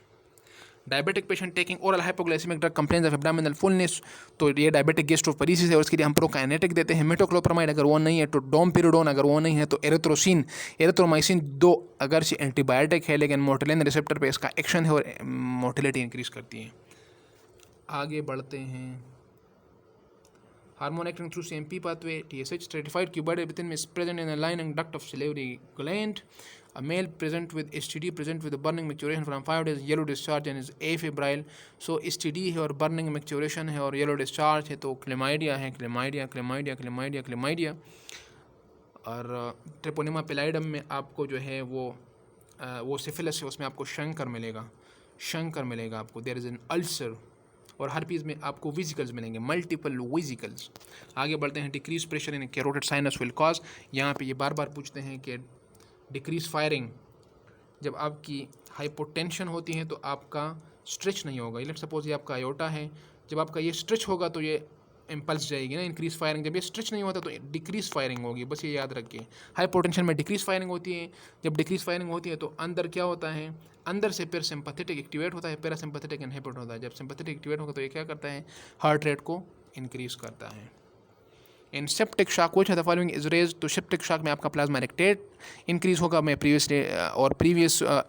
Diabetic patient taking oral hypoglycemic drug complains of abdominal fullness, तो ये डायबिटिक गैस्ट्रोपैरेसिस है, उसके लिए हम प्रोकाइनेटिक देते हैं, मेटोक्लोप्रामाइड अगर वो नहीं है तो डोमपिरिडोन, अगर वो नहीं है तो एरिथ्रोसिन, एरिथ्रोमाइसिन 2 अगर से एंटीबायोटिक है लेकिन मोटिलिन रिसेप्टर पे इसका एक्शन है और मोटिलिटी इंक्रीज करती है। आगे बढ़ते हैं। Hormone acting through CMP pathway, TSH stratified cuboid epithelium is present in the lining duct of salivary gland. A male present with STD present with a burning maturation from 5 days, yellow discharge and is afebrile. So STD है और burning maturation है और yellow discharge है, तो chlamydia है, chlamydia. और Treponema पेलाइडम में आपको जो है वो सिफिलिस है, उसमें आपको शंकर मिलेगा आपको, देयर इज़ एन अल्सर। और हर्पीज़ में आपको वेसिकल्स मिलेंगे, मल्टीपल वेसिकल्स। आगे बढ़ते हैं। Decrease pressure in carotid sinus will cause, यहाँ पे ये बार बार पूछते हैं कि डिक्रीज फायरिंग, जब आपकी हाइपोटेंशन होती है तो आपका स्ट्रेच नहीं होगा। लेट्स सपोज ये आपका आयोटा है, जब आपका ये स्ट्रेच होगा तो ये इम्पल्स जाएगी ना, इंक्रीज फायरिंग। जब ये स्ट्रेच नहीं होता तो डिक्रीज फायरिंग होगी, बस ये याद रखिए। हाइपोटेंशन में डिक्रीज फायरिंग होती है, जब डिक्रीज फायरिंग होती है तो अंदर क्या होता है, अंदर से फिर सिंपैथेटिक एक्टिवेट होता है, पैरासिम्पैथेटिक इनहिबिट होता है। जब सिंपैथेटिक एक्टिवेट होगा तो ये क्या करता है, हार्ट रेट को इंक्रीज करता है। In septic shock which of the following is raise, तो सेप्टिक शॉक में आपका प्लाज्मा रेक्टेट इंक्रीज होगा। मैं प्रीवियस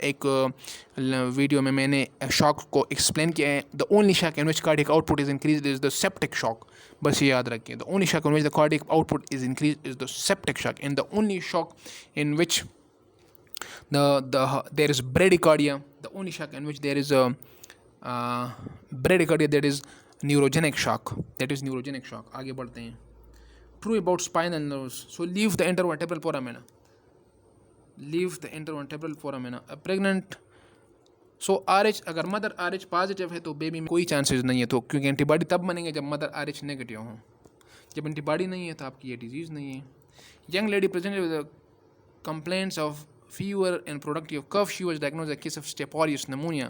एक वीडियो में मैंने शॉक को एक्सप्लेन किया है। The only shock in which cardiac output is increase is the septic shock, बस ये याद रखिए। The only shock in which the cardiac output is increase is the septic shock, and the only shock in which there is bradycardia, the only shock in which there is a bradycardia, that is neurogenic shock, आगे बढ़ते हैं। True about spinal nerves, so leave the intervertebral foramina, a pregnant, so RH अगर mother RH positive है तो baby में कोई chances नहीं है, तो क्योंकि एंटीबॉडी तब बनेंगे जब मदर RH नेगेटिव हो। जब एंटीबॉडी नहीं है तो आपकी ये डिजीज़ नहीं है। Young lady presented with complaints of fever and productive cough, she was diagnosed with a case of Staph aureus pneumonia.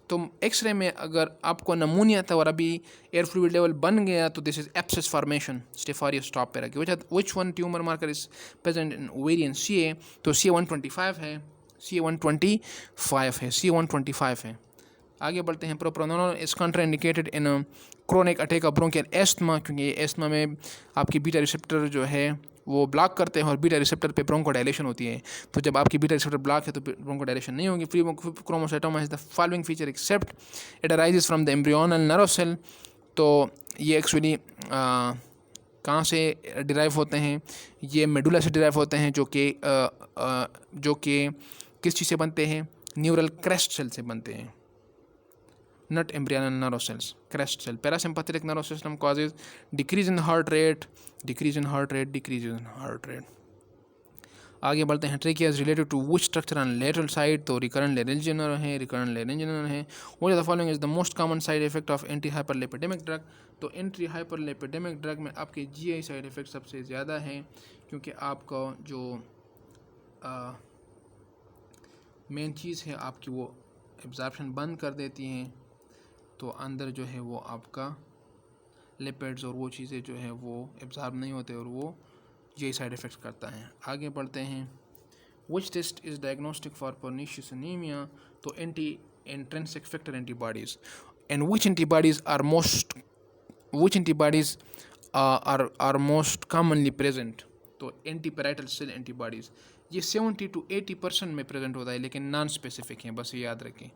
तो एक्सरे में अगर आपको नमूनिया था और अभी एयर फ्लूइड लेवल बन गया तो this is abscess formation, staph aureus top पे रखिए। Which one tumour marker is present in ovarian CA, तो CA125 है, CA125 है। आगे बढ़ते हैं। Propranolol is contraindicated in chronic attack of bronchial asthma, क्योंकि ये एस्थमा में आपकी बीटा रिसेप्टर जो है वो ब्लॉक करते हैं और बीटा रिसेप्टर पे ब्रोंकोडाइलेशन होती है। तो जब आपकी बीटा रिसेप्टर ब्लॉक है तो ब्रोंकोडाइलेशन नहीं होगी। Phaeochromocytoma is the following feature except it arises from the embryonal nerve cell, तो ये एक्चुअली कहाँ से डिराइव होते हैं, ये मेडुला से डिराइव होते हैं, जो कि किस चीज़ से बनते हैं, न्यूरल क्रेस्ट सेल से बनते हैं, not embryonal nerve cells, crest cell. Parasympathetic nervous system causes decrease in heart rate. आगे बढ़ते हैं। Trachea is related to which structure on lateral side, तो रिकरेंट लेरिंजिनल है। Which of the following is the most common side effect of anti hyperlipidemic drug, तो anti hyperlipidemic drug में आपके GI side effect सबसे ज़्यादा है, क्योंकि आपका जो मेन चीज़ है आपकी वो एब्जॉर्प्शन बंद कर देती हैं, तो अंदर जो है वो आपका लिपिड्स और वो चीज़ें जो है वो एब्जॉर्ब नहीं होते और वो ये साइड इफ़ेक्ट्स करता है। आगे बढ़ते हैं। Which test is diagnostic for pernicious anaemia, तो anti intrinsic factor antibodies, and which antibodies are most commonly present, तो एंटीपैराइटल सेल एंटीबॉडीज़, ये 70 to 80% में प्रेजेंट होता है, लेकिन नॉन स्पेसिफिक हैं, बस ये याद रखें।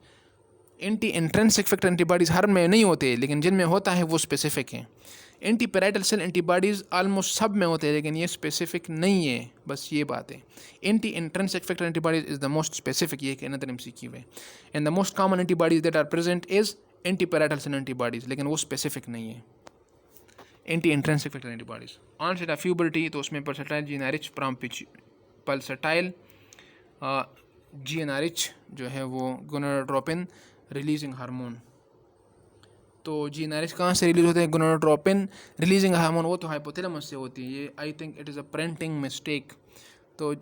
एंटी इंट्रिंसिक फैक्टर एंटीबॉडीज़ हर में नहीं होते, लेकिन जिनमें होता है वो स्पेसिफिक हैं। एंटीपैराइटल सेल एंटीबॉडीज़ ऑलमोस्ट सब में होते हैं, लेकिन ये स्पेसिफिक नहीं है, बस ये बात है। Anti intrinsic factor antibodies is the most specific, ये एक अनदर MCQ है। And the most common antibodies that are present is antiparietal cell antibodies, लेकिन वो स्पेसिफिक नहीं है। Anti intrinsic factor antibodies. Onset of puberty, तो उसमें पल्सटाइल GnRH पल्सटाइल GnRH जो है वो गोनाडोट्रोपिन रिलीजिंग हार्मोन, तो GnRH कहाँ से रिलीज होते हैं, गोनाडोट्रोपिन रिलीजिंग हार्मोन, वो तो हाइपोथैलेमस से होती है। ये I think it is a printing mistake, तो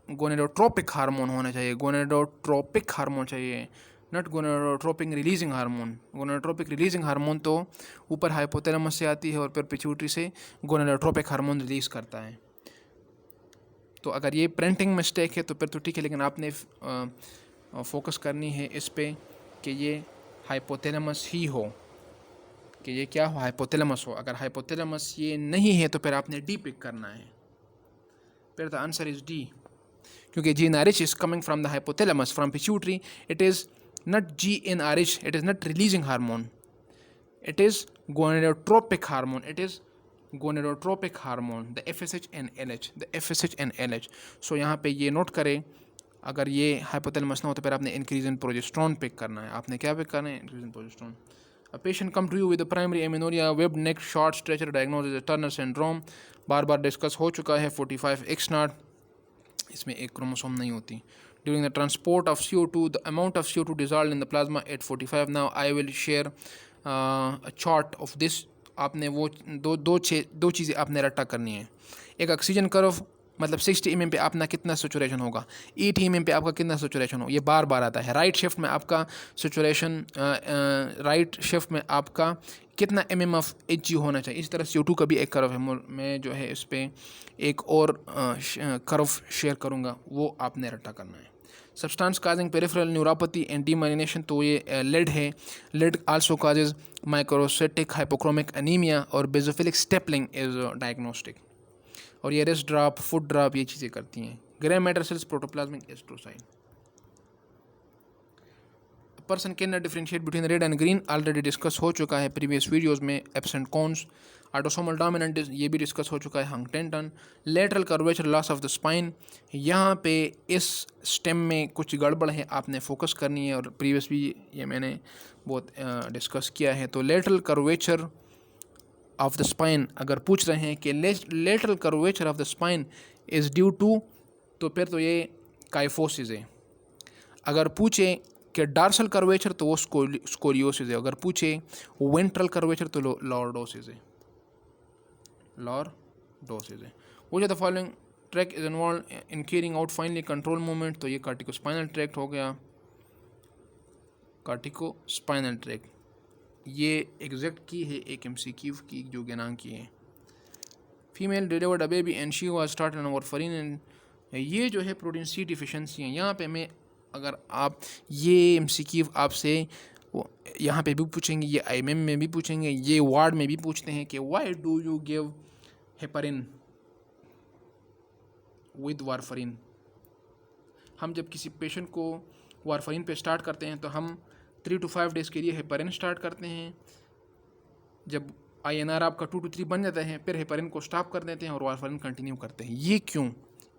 गोनाडोट्रोपिक हार्मोन होना चाहिए, गोनाडोट्रोपिक हार्मोन चाहिए, not gonadotropic releasing hormone. Gonadotropic releasing hormone तो ऊपर हाइपोथैलेमस से आती है और फिर पिट्यूटरी से गोनाडोट्रोपिक हार्मोन रिलीज़ करता है। तो अगर ये प्रिंटिंग मिस्टेक है तो फिर तो ठीक है, लेकिन आपने फोकस करनी है इस पे कि ये हाइपोथैलेमस ही हो, कि ये क्या हो, हाइपोथैलेमस हो। अगर हाइपोथैलेमस ये नहीं है तो फिर आपने डी पिक करना है, फिर द आंसर इज डी, क्योंकि GnRH is coming from the hypothalamus, from pituitary. It is not GnRH, it is not releasing hormone, it is gonadotropic hormone, it is gonadotropic hormone, the FSH and LH, the FSH and LH. So यहाँ पे ये note करें, अगर ये hypothalamus ना हो तो फिर आपने इंक्रीज इन प्रोजेस्टेरोन पिक करना है। आपने क्या पिक करना है? Increase in progesterone. A patient come to you with a primary amenorrhea, webbed neck, short stretcher, diagnosis is Turner syndrome, bar bar discuss हो चुका है। 45X0, इसमें एक क्रोमोसोम नहीं होती। During the transport of CO2, the amount of CO2 dissolved in the plasma at 45. Now I will share a chart of this. आपने वो दो चीज़ें आपने रट्टा करनी है। एक ऑक्सीजन कर्व, मतलब 60 mm पे अपना कितना सेचुरेशन होगा, 80 mm पे आपका कितना सेचुरेशन हो, ये बार बार आता है। राइट शिफ्ट में आपका सेचुरेशन, राइट शिफ्ट में आपका कितना mm ऑफ Hg होना चाहिए। इस तरह CO2 का भी एक कर्व है। मैं जो है इस पर एक और कर्व शेयर करूँगा, वो आपने रट्टा करना है। Substance causing peripheral neuropathy and demyelination, तो ये लेड है। Lead also causes microcytic hypochromic anemia, और बेसोफिलिक स्टेपलिंग इज डायग्नोस्टिक। और ये रेस्ट ड्रॉप, फुट ड्रॉप, ये चीज़ें करती हैं। Grey matter cells, protoplasmic astrocyte. Person can not differentiate between red and green, already discuss हो चुका है प्रीवियस वीडियोस में। एब्सेंट कॉन्स, ऑटोसोमल डोमिनेंट, ये भी डिस्कस हो चुका है। Huntington, lateral curvature, loss of the spine. यहाँ पे इस स्टेम में कुछ गड़बड़ है, आपने फोकस करनी है, और प्रीवियस भी ये मैंने बहुत डिस्कस किया है। तो lateral curvature of the spine, अगर पूछ रहे हैं कि lateral curvature of the spine is due to, तो फिर तो ये काइफोसिस है। अगर पूछे कि डार्सल कर्वेचर तो वो स्कोलियोसिस है। अगर पूछे वेंट्रल कर्वेचर तो लॉर्डोसिस है, लॉर्डोसिस है। वो जो the following track is involve in carrying out finally control movement, तो ये कार्टिकोस्पाइनल ट्रैक्ट हो गया। कार्टिकोस्पाइनल ट्रैक्ट ये एग्जैक्ट की है एक MCQ की जो गिना की है। Female delivered a baby and she was started on warfarin, and ये जो है प्रोटीन C डिफिशिएंसी है। यहाँ पे मैं, अगर आप ये MCQ आपसे यहाँ पे भी पूछेंगे, ये IMM में भी पूछेंगे, ये वार्ड में भी पूछते हैं कि why do you give heparin with warfarin. हम जब किसी पेशेंट को वारफरीन पे स्टार्ट करते हैं तो हम 3 to 5 डेज़ के लिए हेपरिन स्टार्ट करते हैं। जब INR आपका 2 to 3 बन जाता है, फिर हेपरिन को स्टॉप कर देते हैं और वारफरीन कंटिन्यू करते हैं। ये क्यों,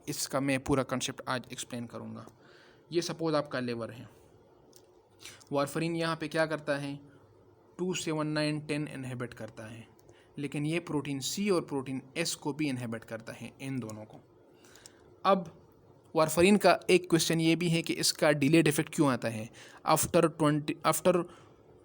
इसका मैं पूरा कंसेप्ट आज एक्सप्लेन करूँगा। ये सपोज आपका लेवर है, वारफरीन यहाँ पे क्या करता है, 2, 7, 9, 10 इनहिबिट करता है, लेकिन ये प्रोटीन C और प्रोटीन S को भी इनहिबिट करता है, इन दोनों को। अब वारफरीन का एक क्वेश्चन ये भी है कि इसका डिलेड इफेक्ट क्यों आता है, आफ्टर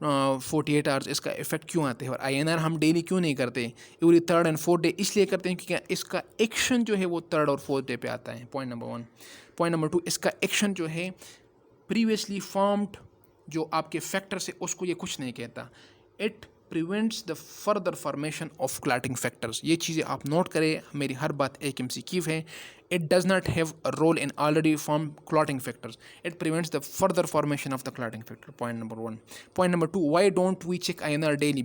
48 आवर्स इसका इफेक्ट क्यों आते हैं। और INR हम डेली क्यों नहीं करते, every 3rd and 4th day, इसलिए करते हैं क्योंकि इसका एक्शन जो है वो 3rd और 4th डे पे आता है। Point number 1। पॉइंट नंबर 2, इसका एक्शन जो है प्रीवियसली फॉर्म्ड जो आपके फैक्टर्स है उसको ये कुछ नहीं कहता। It prevents the further formation of clotting factors. ये चीज़ें आप नोट करें, मेरी हर बात एक MCQ है। It does not have a role in already form clotting factors, it prevents the further formation of the clotting factor. Point number 1। Point number 2, why don't we check INR daily,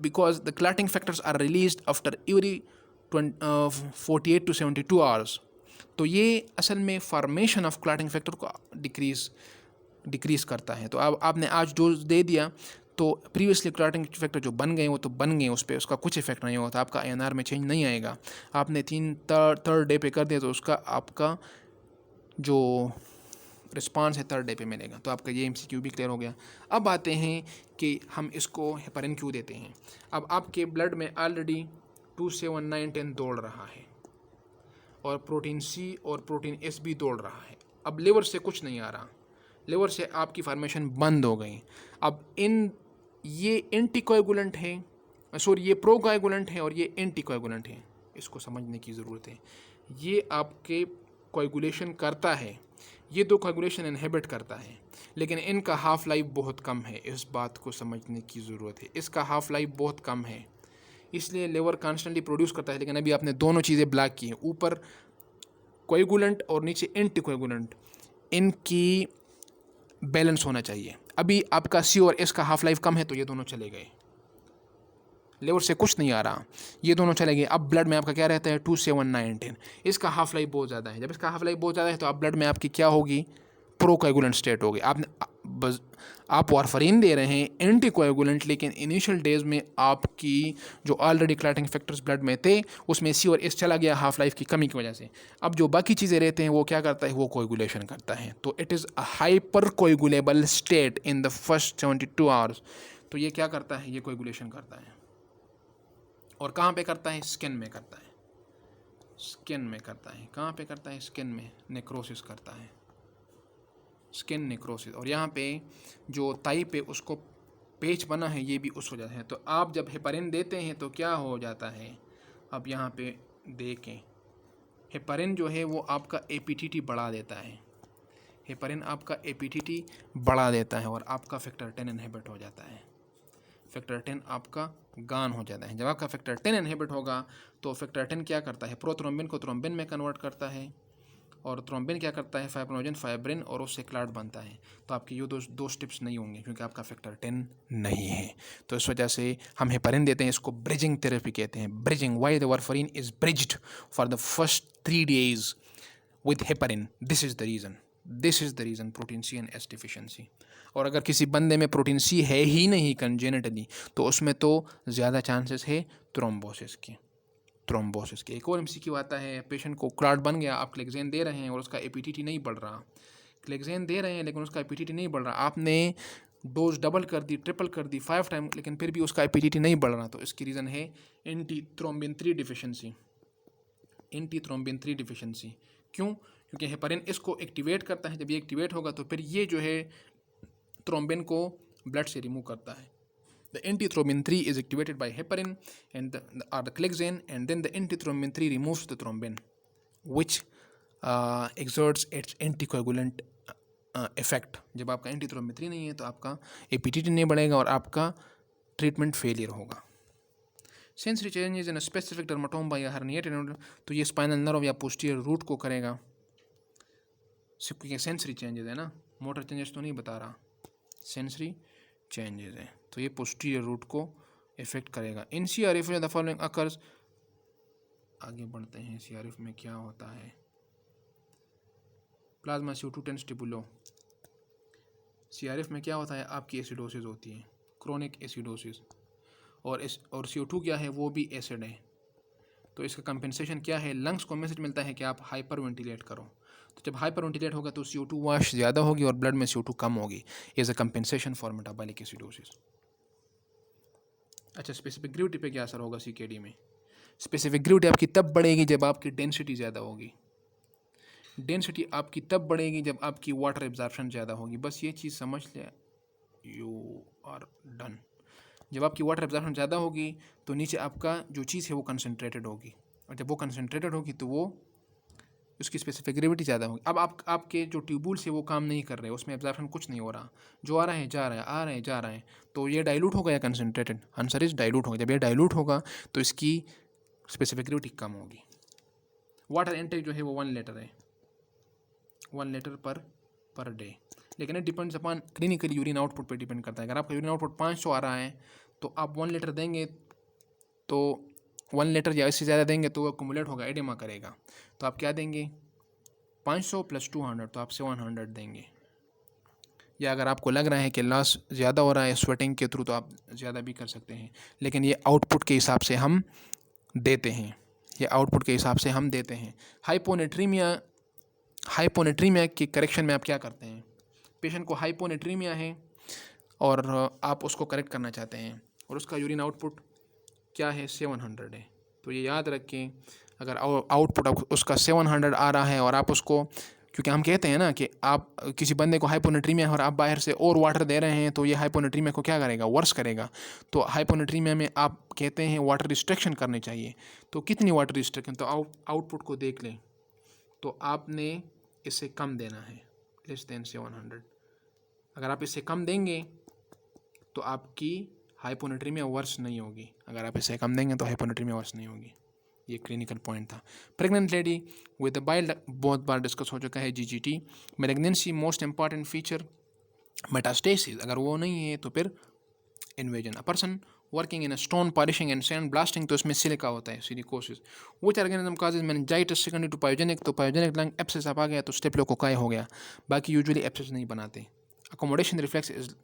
because the clotting factors are released after every 48 to 72 hours। तो ये असल में formation of clotting factor को decrease करता है। तो अब आपने आज डोज दे दिया तो प्रीवियसली क्लॉटिंग फैक्टर जो बन गए वो तो बन गए, उस पर उसका कुछ इफेक्ट नहीं होता, आपका INR में चेंज नहीं आएगा। आपने 3rd डे पे कर दिया तो उसका आपका जो रिस्पांस है 3rd डे पे मिलेगा। तो आपका ये MCQ भी क्लियर हो गया। अब आते हैं कि हम इसको हेपरिन क्यों देते हैं। अब आपके ब्लड में ऑलरेडी 2, 7, 9, 10 दौड़ रहा है, और प्रोटीन C और प्रोटीन S भी दौड़ रहा है। अब लिवर से कुछ नहीं आ रहा, लिवर से आपकी फार्मेशन बंद हो गई। अब ये एंटीकोएगुलेंट है, ये प्रोकोएगुलेंट है और ये एंटीकोएगुलेंट है, इसको समझने की ज़रूरत है। ये आपके कोएगुलेशन करता है, ये 2 कोएगुलेशन इनहिबिट करता है, लेकिन इनका हाफ लाइफ बहुत कम है, इस बात को समझने की ज़रूरत है। इसका हाफ लाइफ बहुत कम है, इसलिए लिवर कॉन्स्टेंटली प्रोड्यूस करता है। लेकिन अभी आपने दोनों चीज़ें ब्लैक की हैं, ऊपर कोएगुलेंट और नीचे एंटी कोएगुलेंट, इनकी बैलेंस होना चाहिए। अभी आपका सी और एस का हाफ लाइफ कम है तो ये दोनों चले गए, लिवर से कुछ नहीं आ रहा, ये दोनों चले गए। अब ब्लड में आपका क्या रहता है 2, 7, 9, 10। इसका हाफ लाइफ बहुत ज़्यादा है। जब इसका हाफ लाइफ बहुत ज़्यादा है तो आप ब्लड में आपकी क्या होगी, प्रोकोएगुलेंट स्टेट होगी। आप वारफरीन दे रहे हैं एंटी कोएगुलेंट, लेकिन इनिशियल डेज में आपकी जो ऑलरेडी क्लॉटिंग फैक्टर्स ब्लड में थे उसमें सी और एस चला गया हाफ लाइफ की कमी की वजह से। अब जो बाकी चीज़ें रहते हैं वो क्या करता है, वो कोएगुलेशन करता है। तो it is a hyper coagulable state in the first 72 hours. तो ये क्या करता है, ये कोएगुलेशन करता है। और कहाँ पे करता है, स्किन में करता है, स्किन में करता है। कहाँ पे करता है, स्किन में नेक्रोसिस करता है, स्किन नेक्रोसिस। और यहाँ पे जो ताई पे उसको पेच बना है ये भी उस वजह से है। तो आप जब हेपारिन देते हैं तो क्या हो जाता है, अब यहाँ पे देखें, हेपारिन जो है वो आपका एपीटीटी बढ़ा देता है, हेपारिन आपका एपीटीटी बढ़ा देता है और आपका फैक्टर 10 इनहिबिट हो जाता है, फैक्टर 10 आपका गान हो जाता है। जब आपका फैक्टर 10 इनहिबिट होगा तो फैक्टर 10 क्या करता है, प्रोथ्रोम्बिन को थ्रोम्बिन में कन्वर्ट करता है, और थ्रोम्बिन क्या करता है, फाइब्रिनोजन फाइब्रिन, और उससे क्लॉट बनता है। तो आपकी ये दो स्टेप्स नहीं होंगे क्योंकि आपका फैक्टर 10 नहीं है। तो इस वजह से हम हेपारिन देते हैं, इसको ब्रिजिंग थेरेपी कहते हैं। Bridging, why the warfarin is bridged for the first 3 days with heparin, this is the reason, this is the reason, protein C and S deficiency. और अगर किसी बंदे में प्रोटीन सी है ही नहीं कंजेनेटली तो उसमें तो ज़्यादा चांसेस है थ्रोम्बोसिस के, थ्रोम्बोसिस के। एक और एमसीक्यू आता है, पेशेंट को क्लॉट बन गया, आप क्लेक्सेन दे रहे हैं और उसका एपीटीटी नहीं बढ़ रहा, क्लेक्सेन दे रहे हैं लेकिन उसका एपीटीटी नहीं बढ़ रहा, आपने डोज डबल कर दी, ट्रिपल कर दी, 5 टाइम, लेकिन फिर भी उसका एपीटीटी नहीं बढ़ रहा। तो इसकी रीज़न है anti thrombin 3 deficiency, anti thrombin 3 deficiency. क्यों, क्योंकि हेपारिन इसको एक्टिवेट करता है। जब ये एक्टिवेट होगा तो फिर ये जो है थ्रोम्बिन को ब्लड से रिमूव करता है। The antithrombin 3 is activated by heparin and the clexane, and then the antithrombin 3 removes the thrombin, which exerts its anticoagulant effect. जब आपका antithrombin 3 नहीं है तो आपका APTT नहीं बढ़ेगा और आपका ट्रीटमेंट फेलियर होगा। सेंसरी चेंजेस इन स्पेसिफिक डर्माटोमा या हर्निएटेड, तो ये स्पाइनल नर्व या पोस्टीरियर रूट को करेगा, क्योंकि सेंसरी चेंजेस है ना, मोटर चेंजेस तो नहीं बता रहा, सेंसरी चेंजेस है, तो ये पोस्टीरियर रूट को इफेक्ट करेगा। In CRF the following occurs, आगे बढ़ते हैं, सीआरएफ में क्या होता है, plasma CO2 tends to low. CRF में क्या होता है, आपकी एसिडोसिस होती है, क्रोनिक एसिडोसिस, और CO2 क्या है, वो भी एसिड है। तो इसका कंपेंसेशन क्या है, लंग्स को मैसेज मिलता है कि आप हाइपर वेंटिलेट करो। तो जब हाइपर वेंटिलेट होगा तो CO2 वाश ज़्यादा होगी और ब्लड में CO2 कम होगी, is a compensation for metabolic acidosis. अच्छा, स्पेसिफिक ग्रेविटी पे क्या असर होगा CKD में, स्पेसिफिक ग्रेविटी आपकी तब बढ़ेगी जब आपकी डेंसिटी ज़्यादा होगी, डेंसिटी आपकी तब बढ़ेगी जब आपकी वाटर एब्जॉर्प्शन ज़्यादा होगी। बस ये चीज़ समझ ले, यू आर डन। जब आपकी वाटर एब्जॉर्प्शन ज़्यादा होगी तो नीचे आपका जो चीज़ है वो कंसनट्रेटेड होगी, और जब वो कंसनट्रेटेड होगी तो वो उसकी स्पेसिफिक ग्रेविटी ज़्यादा होगी। अब आपके जो ट्यूबुल्स है वो काम नहीं कर रहे, उसमें एब्जॉर्प्शन कुछ नहीं हो रहा, जो आ रहा है जा रहा है, आ रहा है जा रहा है, तो ये डाइल्यूट होगा या कंसनट्रेटेड, आंसर इज डाइल्यूट होगा। जब ये डाइल्यूट होगा तो इसकी स्पेसिफिक ग्रेविटी कम होगी। वाटर इनटेक जो है वो 1 लीटर है, 1 लीटर पर डे, लेकिन it depends upon clinical urine output पर डिपेंड करता है। अगर आपका यूरिन आउटपुट 500 आ रहा है तो आप 1 लीटर देंगे, तो 1 लीटर या इससे ज़्यादा देंगे तो वो एक्यूमुलेट होगा, एडेमा करेगा। तो आप क्या देंगे, 500 + 200, तो आप 700 देंगे। या अगर आपको लग रहा है कि लॉस ज़्यादा हो रहा है स्वेटिंग के थ्रू तो आप ज़्यादा भी कर सकते हैं, लेकिन ये आउटपुट के हिसाब से हम देते हैं, ये आउटपुट के हिसाब से हम देते हैं। हाइपोनेट्रीमिया, हाइपोनेट्रीमिया की करेक्शन में आप क्या करते हैं, पेशेंट को हाइपोनेट्रीमिया है और आप उसको करेक्ट करना चाहते हैं और उसका यूरिन आउटपुट क्या है, 700 है। तो ये याद रखें, अगर आउटपुट उसका 700 आ रहा है और आप उसको, क्योंकि हम कहते हैं ना कि आप किसी बंदे को हाइपोनेट्रीमिया है और आप बाहर से और वाटर दे रहे हैं तो ये हाइपोनेट्रीमिया को क्या करेगा, वर्स करेगा। तो हाइपोनेट्रीमिया में आप कहते हैं वाटर रिस्ट्रिक्शन करनी चाहिए। तो कितनी वाटर रिस्ट्रिक्शन, तो आउटपुट को देख लें, तो आपने इससे कम देना है, लेस देन 700। अगर आप इससे कम देंगे तो आपकी हाइपोनेट्रीमिया वर्स नहीं होगी, अगर आप इसे कम देंगे तो हाइपोनेट्रीमिया वर्स नहीं होगी। ये क्लिनिकल पॉइंट था। प्रेग्नेंट लेडी विद बाइल बहुत बार डिस्कस हो चुका है, GGT. Malignancy most important feature metastasis, अगर वो नहीं है तो फिर invasion. A person working in a stone polishing and sand blasting, तो इसमें सिलिका होता है, silicosis. Which organism causes meningitis secondary to pyogenic, तो पायोजेनिक लंग एप्सिस आप आ गया तो स्टेप्लोकोकाई हो गया, बाकी यूजुअली एप्सिस नहीं बनाते। Accommodation reflex is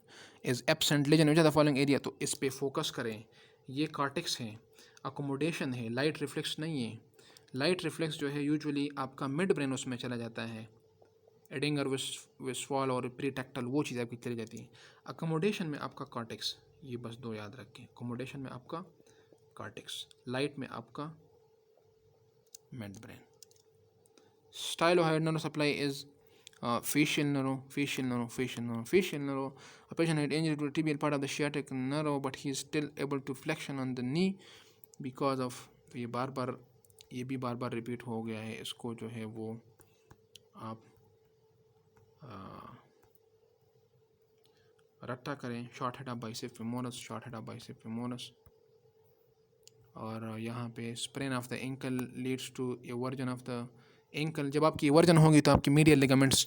absent lesion which are the following area, तो इस पे फोकस करें। ये कॉर्टेक्स है, अकोमोडेशन है, लाइट रिफ्लेक्स नहीं है। लाइट रिफ्लेक्स जो है यूजुअली आपका मिड ब्रेन उसमें चला जाता है, एडिंगर विस्वाल और प्रीटेक्टल, वो चीज़ आपकी चली जाती है। अकोमोडेशन में आपका कॉर्टेक्स, ये बस दो याद रखें, अकोमोडेशन में आपका कॉर्टेक्स, लाइट में आपका mid brain. Stylohyoid nerve supply is facial nerve, facial nerve, facial nerve, facial nerve. A patient had injury to the tibial part of the sciatic nerve, but he is still able to flexion on the knee because of, तो ये भी बार बार repeat हो गया है, इसको जो है वो आप रट्टा करें। Short head of bicep femoris, short head of bicep femoris. और यहाँ पे sprain of the ankle leads to a version of the ankle. जब आपकी वर्जन होगी तो आपकी मीडियल लिगामेंट्स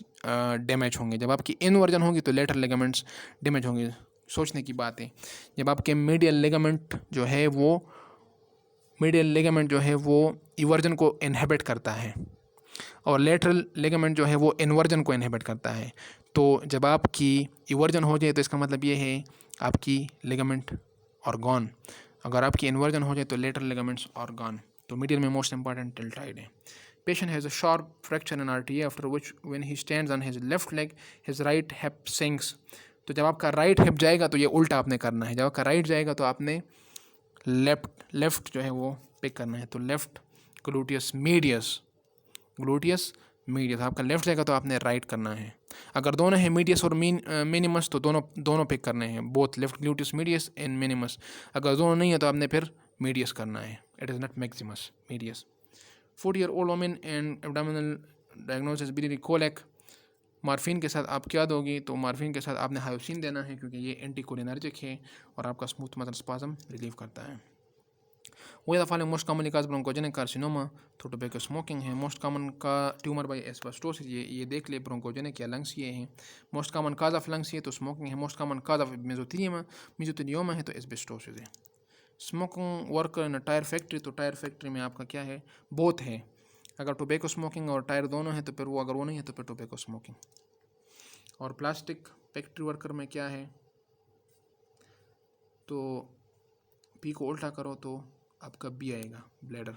डैमेज होंगे, जब आपकी इनवर्जन होगी तो लेटरल लिगामेंट्स डैमेज होंगे। सोचने की बात है, जब आपके मीडियल लिगामेंट जो है वो इवर्जन को इनहिबिट करता है और लेटरल लिगामेंट जो है वो इनवर्जन को इनहिबिट करता है। तो जब आपकी इवर्जन हो जाए तो इसका मतलब ये है आपकी लिगामेंट और गॉन, अगर आपकी इन्वर्जन हो जाए तो लेटरल लिगामेंट्स और गॉन। तो मीडियल में मोस्ट इंपॉर्टेंट टिल्टाइड है। Patient has a sharp fracture in RTA, after which when he stands on his left leg, his right hip sinks. तो जब आपका राइट हिप जाएगा तो ये उल्टा आपने करना है, जब आपका राइट जाएगा तो आपने लेफ्ट जो है वो पिक करना है। तो लेफ्ट ग्लूटियस मीडियस, आपका लेफ्ट जाएगा तो आपने राइट करना है। अगर दोनों है मीडियस और मिनिमस तो दोनों पिक करने हैं, both left gluteus medius and minimus. अगर दोनों नहीं है तो आपने फिर मीडियस करना है, it is not Maximus, medius. 40-year-old woman and abdominal diagnosis biliary colic, morphine के साथ आप क्या दोगी, तो मार्फिन के साथ आपने हायोसिन देना है क्योंकि ये एंटीकोलिनर्जिक है और आपका स्मूथ मसल स्पाज्म रिलीव करता है। वो the following most commonly cause bronchogenic carcinoma, तो टोबैको स्मोकिंग है। मोस्ट कॉमन का ट्यूमर बाय एस्बेस्टोसिस, ये देख ले, ब्रोंकोजेनिक या लंग्स ये हैं। Most common cause of lungs ये तो स्मोकिंग है। मोस्ट कॉमन काज ऑफ मेसोथेलियोमा है तो एस्बेस्टोसिस है। Smoking worker in tyre factory, तो टायर फैक्ट्री में आपका क्या है, बोथ है। अगर टोबैको स्मोकिंग और टायर दोनों है तो फिर वो, अगर वो नहीं है तो फिर टोबैको स्मोकिंग। और प्लास्टिक फैक्ट्री वर्कर में क्या है, तो पी को उल्टा करो तो आपका बी आएगा, ब्लैडर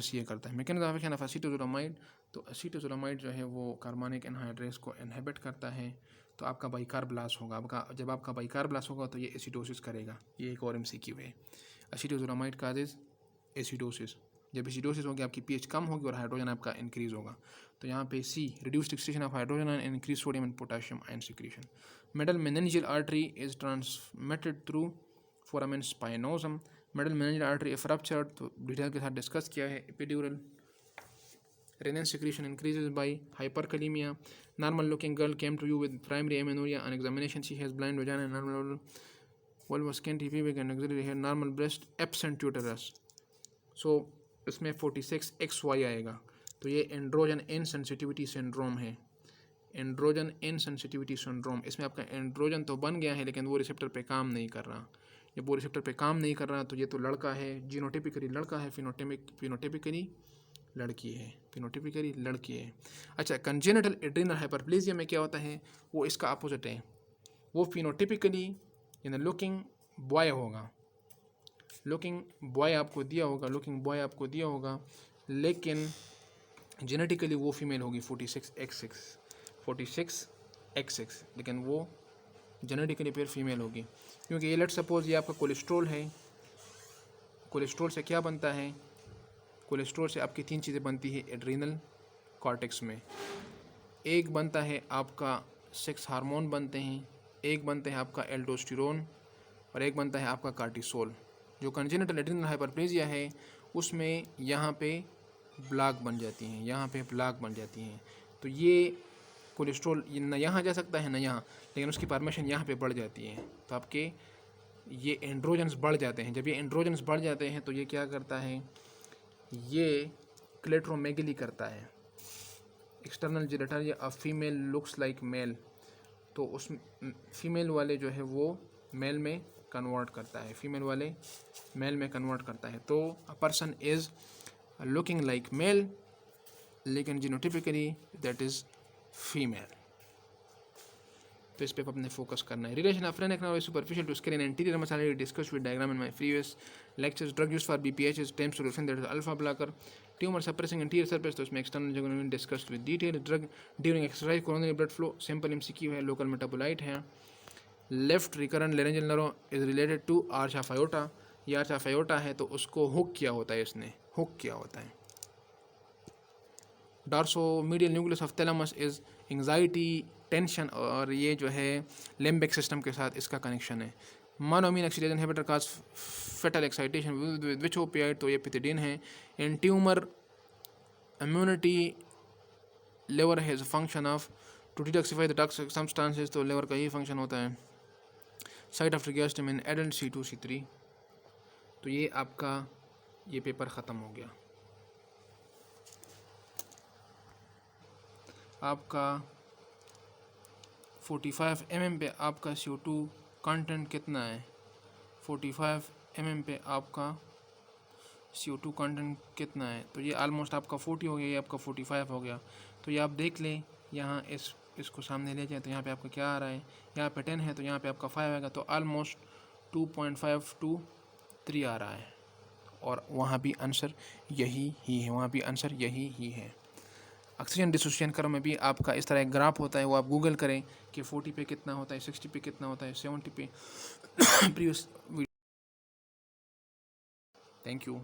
सी करता है। मैकेनिज्म ऑफ एक्शन ऑफ एसीटोजुलामाइड, तो एसीटोजुलामाइड जो है वो कार्बनिक एनहाइड्रेस को इनहिबिट करता है, तो आपका बाइकार्ब लॉस होगा। जब आपका बाइकार्ब लॉस होगा तो ये एसिडोसिस करेगा। ये एक और एमसीक्यू है। एसीटोजुलामाइड काजेज एसिडोसिस, जब एसिडोसिस होगी आपकी पीएच कम होगी और हाइड्रोजन आपका इंक्रीज होगा। तो यहाँ पे C reduced excretion of hydrogen and increase sodium and potassium ion secretion. Middle meningeal artery is transmitted through foramen spinosum. Middle meningeal artery if ruptured, तो डिटेल के साथ डिस्कस किया है। Epidural renin secretion increases by hyperkalemia. Normal looking girl came to you with primary amenorrhea. On examination she has blind vagina, normal vulva, scanty pubic and axillary hair, normal breast, absent uterus. So इसमें 46XY आएगा। तो ये androgen insensitivity syndrome है, androgen insensitivity syndrome. इसमें आपका androgen तो बन गया है लेकिन वो रिसेप्टर पे काम नहीं कर रहा। जब वो रिसेप्टर पे काम नहीं कर रहा तो ये तो लड़का है, जीनोटिपिकली लड़का है, फिनोटिपिकली लड़की है, फिनोटिपिकली लड़की है। अच्छा, कंजेनिटल एड्रिनल हाइपरप्लेजिया में क्या होता है, वो इसका अपोजिट है। वो फिनोटिपिकली यानी लुकिंग बॉय होगा, लुकिंग बॉय आपको दिया होगा, लेकिन जेनेटिकली वो फीमेल होगी 46X6, लेकिन वो जेनेटिकली फिर फीमेल होगी। क्योंकि ये लेट सपोज ये आपका कोलेस्ट्रॉल है, कोलेस्ट्रॉल से क्या बनता है, कोलेस्ट्रॉल से आपकी 3 चीज़ें बनती है एड्रिनल कॉर्टेक्स में। एक बनता है आपका सेक्स हार्मोन बनते हैं, एक बनता है आपका एल्डोस्टेरोन और एक बनता है आपका कार्टिसोल। जो कंजेनिटल एड्रिनल हाइपरप्लेजिया है उसमें यहाँ पे ब्लॉक बन जाती हैं, तो ये कोलेस्ट्रॉल न यहाँ जा सकता है न यहाँ, लेकिन उसकी फॉर्मेशन यहाँ पे बढ़ जाती है। तो आपके ये एंड्रोजन्स बढ़ जाते हैं। जब ये एंड्रोजन्स बढ़ जाते हैं तो ये क्या करता है, ये क्लेट्रोमेगली करता है। एक्सटर्नल जेनिटल या a female looks like male, तो उस फीमेल वाले जो है वो मेल में कन्वर्ट करता है, फीमेल वाले मेल में कन्वर्ट करता है। तो a person is looking like male लेकिन जीनोटिपिकली दैट इज़ फीमेल। तो इस पे अपने फोकस करना है। Relation of friend superficial to screen anterior मसाला discuss with diagram in my previous lectures. Drug use for BPH tamsulosin that is alpha blocker. Tumour suppressing anterior surface, तो इसमें external जगह discuss with detail. Drug during exercise, coronary blood flow, simple MCQ है, local metabolite है। Left recurrent laryngeal nerve is related to arch of aorta, ये arch of aorta है तो उसको hook किया होता है, इसने हुक किया होता है। Dorsomedial nucleus of thalamus is anxiety tension, और ये जो है लिम्बिक सिस्टम के साथ इसका कनेक्शन है। Monoamine oxidation inhibitor cause fetal excitation which opioid, तो ये पिथिडीन है। In tumour immunity liver has function of to detoxify the toxic substances, तो लिवर का यही फंक्शन होता है। Site of trigestum in adult C2 C3। तो ये आपका ये पेपर ख़त्म हो गया। आपका 45 mm पे आपका CO2 कंटेंट कितना है, 45 mm पे आपका CO2 कंटेंट कितना है, तो ये ऑलमोस्ट आपका 40 हो गया, ये आपका 45 हो गया। तो ये आप देख लें, यहाँ इसको सामने ले जाए तो यहाँ पे आपका क्या आ रहा है, यहाँ पे 10 है तो यहाँ पे आपका 5 आएगा, तो ऑलमोस्ट 2.5 to 3 आ रहा है। और वहाँ भी आंसर यही ही है, वहाँ भी आंसर यही ही है। ऑक्सीजन डिसोसिएशन कर्व में भी आपका इस तरह एक ग्राफ होता है, वो आप गूगल करें कि 40 पे कितना होता है, 60 पे कितना होता है, 70 पे। प्रीवियस। Thank you.